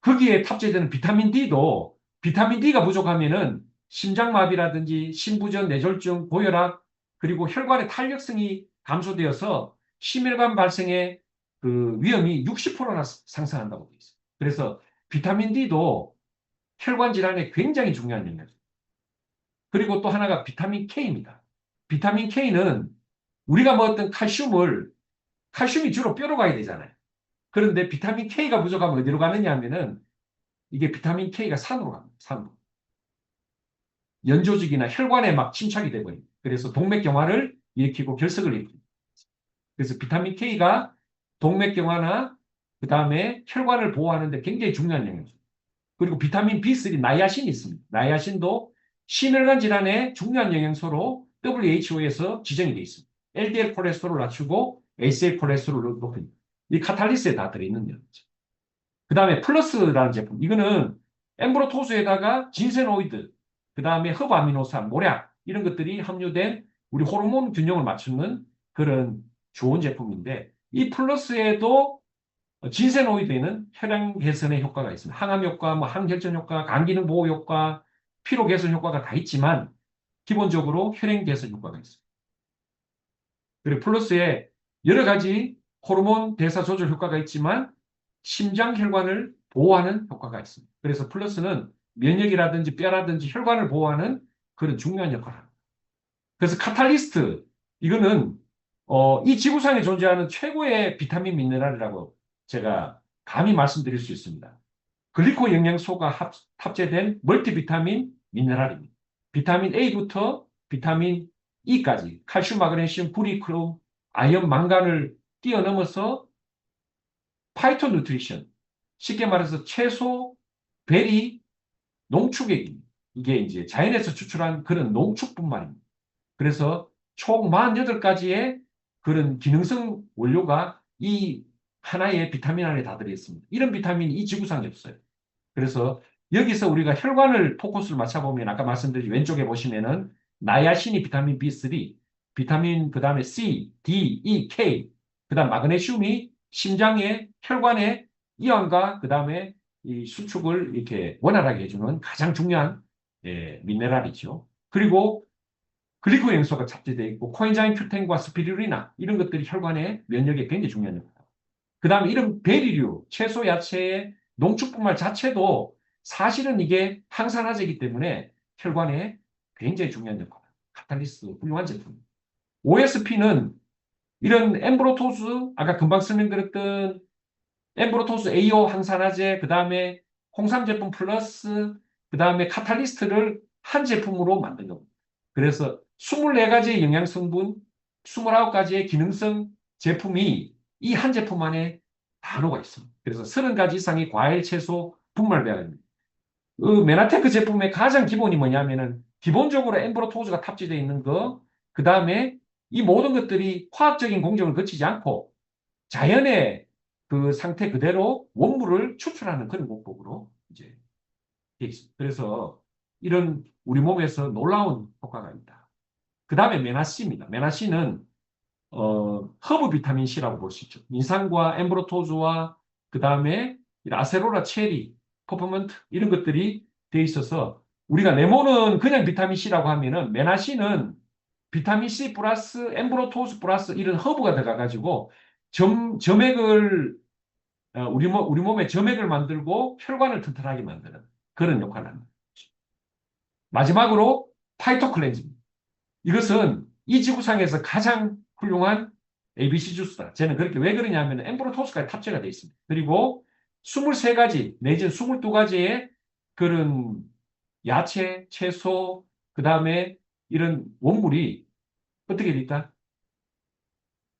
거기에 탑재되는 비타민 D도 비타민 D가 부족하면은 심장마비라든지 심부전, 뇌졸중, 고혈압 그리고 혈관의 탄력성이 감소되어서 심혈관 발생의 그 위험이 60%나 상승한다고 되어 있어요. 그래서 비타민 D도 혈관 질환에 굉장히 중요한 영역이에요. 그리고 또 하나가 비타민 K입니다. 비타민 K는 우리가 먹었던 칼슘이 주로 뼈로 가야 되잖아요. 그런데 비타민 K가 부족하면 어디로 가느냐 하면은 이게 비타민 K가 산으로 갑니다. 산으로. 연조직이나 혈관에 막 침착이 되버립니다. 그래서 동맥경화를 일으키고 결석을 일으킵니다. 그래서 비타민 K가 동맥경화나 그 다음에 혈관을 보호하는 데 굉장히 중요한 영역이죠. 그리고 비타민 B3 나이아신이 있습니다. 나이아신도 심혈관 질환의 중요한 영양소로 WHO에서 지정이 되어 있습니다. LDL 콜레스테롤을 낮추고 HDL 콜레스테롤을 높입니다. 이 카탈리스에 다 들어있는 영양소. 그 다음에 플러스라는 제품. 이거는 엠브로토스에다가 진세노이드, 그 다음에 흡아미노산, 모략 이런 것들이 함유된 우리 호르몬 균형을 맞추는 그런 좋은 제품인데 이 플러스에도 진세노이드에는 혈행 개선의 효과가 있습니다. 항암 효과, 뭐 항혈전 효과, 간 기능 보호 효과, 피로 개선 효과가 다 있지만 기본적으로 혈행 개선 효과가 있습니다. 그리고 플러스에 여러 가지 호르몬 대사 조절 효과가 있지만 심장 혈관을 보호하는 효과가 있습니다. 그래서 플러스는 면역이라든지 뼈라든지 혈관을 보호하는 그런 중요한 역할을 합니다. 그래서 카탈리스트 이거는 이 지구상에 존재하는 최고의 비타민 미네랄이라고 제가 감히 말씀드릴 수 있습니다. 글리코 영양소가 탑재된 멀티비타민 미네랄입니다. 비타민 A부터 비타민 E까지 칼슘, 마그네슘, 구리크롬, 아연, 망간을 뛰어넘어서 파이토 누트리션, 쉽게 말해서 채소, 베리, 농축액입니다. 이게 이제 자연에서 추출한 그런 농축분말입니다. 그래서 총 48가지의 그런 기능성 원료가 이 하나의 비타민 안에 다 들어있습니다. 이런 비타민이 이 지구상에 없어요. 그래서 여기서 우리가 혈관을 포커스를 맞춰보면 아까 말씀드린 왼쪽에 보시면은 나야신이 비타민 B3, 비타민 그다음에 C, D, E, K, 그다음 마그네슘이 심장의 혈관의 이완과 그다음에 이 수축을 이렇게 원활하게 해주는 가장 중요한 미네랄이죠. 그리고 글리코 영양소가 탑재되어 있고 코엔자임 Q10과 스피루리나 이런 것들이 혈관의 면역에 굉장히 중요한 역할. 그다음에 이런 베리류, 채소, 야채의 농축분말 자체도 사실은 이게 항산화제이기 때문에 혈관에 굉장히 중요한 역할. 카탈리스트 훌륭한 제품. OSP는 이런 엠브로토스, 아까 금방 설명드렸던 엠브로토스 AO 항산화제, 그 다음에 홍삼 제품 플러스, 그 다음에 카탈리스트를 한 제품으로 만든 겁니다. 그래서 24가지의 영양성분, 29가지의 기능성 제품이 이 한 제품 안에 다 녹아 있습니다. 그래서 30가지 이상의 과일, 채소, 분말 배합입니다. 그 메나테크 제품의 가장 기본이 뭐냐면은 기본적으로 엠브로토즈가 탑재되어 있는 거, 그 다음에 이 모든 것들이 화학적인 공정을 거치지 않고 자연의 그 상태 그대로 원물을 추출하는 그런 공법으로 이제 돼 있습니다. 그래서 이런 우리 몸에서 놀라운 효과가 있다. 그 다음에 메나씨입니다. 메나씨는 허브 비타민 C라고 볼 수 있죠. 인삼과 엠브로토즈와 그 다음에 아세로라 체리, 퍼포먼트 이런 것들이 돼 있어서 우리가 레몬은 그냥 비타민 C라고 하면은 메나씨는 비타민 C 플러스 엠브로토스 플러스 이런 허브가 들어가가지고 점액을 우리 몸에 점액을 만들고 혈관을 튼튼하게 만드는 그런 역할을 합니다. 마지막으로 파이토클렌즈입니다. 이것은 이 지구상에서 가장 훌륭한 ABC 주스다. 저는 그렇게 왜 그러냐면 엠브로토스까지 탑재가 되어 있습니다. 그리고 23가지 내지는 22가지의 그런 야채, 채소, 그 다음에 이런 원물이 어떻게 되어 있다?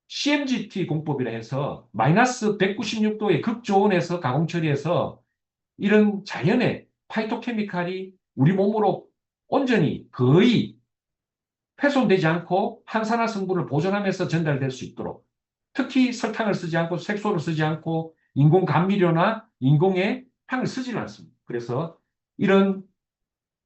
CMGT 공법이라 해서 마이너스 196도의 극저온에서 가공 처리해서 이런 자연의 파이토케미칼이 우리 몸으로 온전히 거의 훼손되지 않고 항산화 성분을 보존하면서 전달될 수 있도록 특히 설탕을 쓰지 않고 색소를 쓰지 않고 인공 감미료나 인공의 향을 쓰지는 않습니다. 그래서 이런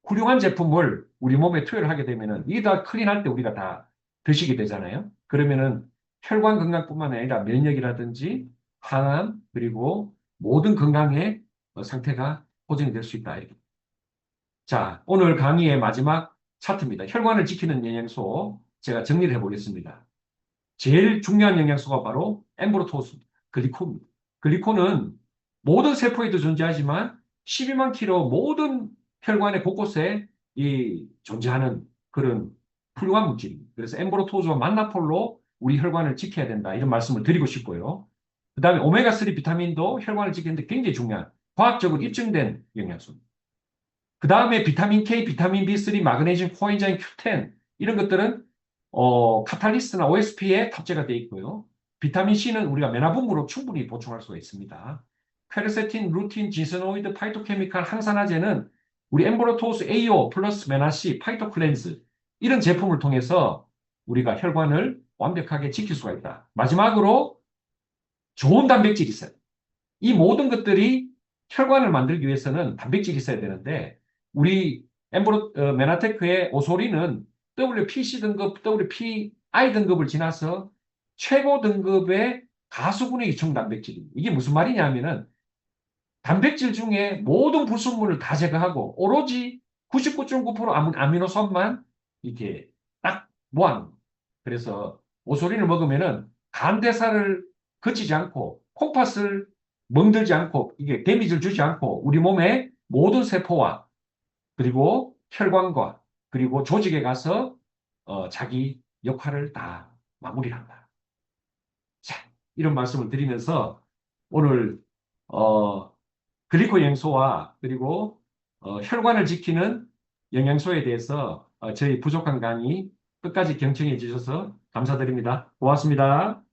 훌륭한 제품을 우리 몸에 투여를 하게 되면은 이게 다 클린할 때 우리가 다 드시게 되잖아요. 그러면은 혈관 건강뿐만 아니라 면역이라든지 항암 그리고 모든 건강의 상태가 보존이 될 수 있다. 이렇게. 자, 오늘 강의의 마지막 차트입니다. 혈관을 지키는 영양소 제가 정리를 해보겠습니다. 제일 중요한 영양소가 바로 엠브로토스입니다. 글리코입니다. 글리코는 모든 세포에도 존재하지만 12만 킬로 모든 혈관의 곳곳에 존재하는 그런 훌륭한 물질입니다. 그래서 엠브로토스와 만나폴로 우리 혈관을 지켜야 된다. 이런 말씀을 드리고 싶고요. 그 다음에 오메가3 비타민도 혈관을 지키는데 굉장히 중요한 과학적으로 입증된 영양소입니다. 그 다음에 비타민 K, 비타민 B3, 마그네슘, 코엔자임 Q10 이런 것들은 카탈리스트나 OSP에 탑재가 되어 있고요. 비타민 C는 우리가 면화분무로 충분히 보충할 수가 있습니다. 퀘르세틴, 루틴, 지스노이드, 파이토케미칼, 항산화제는 우리 엠브로토스 AO 플러스 메나C, 파이토클렌즈 이런 제품을 통해서 우리가 혈관을 완벽하게 지킬 수가 있다. 마지막으로 좋은 단백질이 있어요. 이 모든 것들이 혈관을 만들기 위해서는 단백질이 있어야 되는데 우리 메나테크의 오소리는 WPC 등급, WPI 등급을 지나서 최고 등급의 가수분해 유청 단백질입니다. 이게 무슨 말이냐면은 단백질 중에 모든 불순물을 다 제거하고 오로지 99.9% 아미노산만 이렇게 딱 모아놓은. 그래서 오소리를 먹으면은 간대사를 거치지 않고 콩팥을 멍들지 않고 이게 데미지를 주지 않고 우리 몸의 모든 세포와 그리고 혈관과 그리고 조직에 가서 자기 역할을 다 마무리한다. 자, 이런 말씀을 드리면서 오늘 어, 글리코 영양소와 그리고 혈관을 지키는 영양소에 대해서 저희 부족한 강의 끝까지 경청해 주셔서 감사드립니다. 고맙습니다.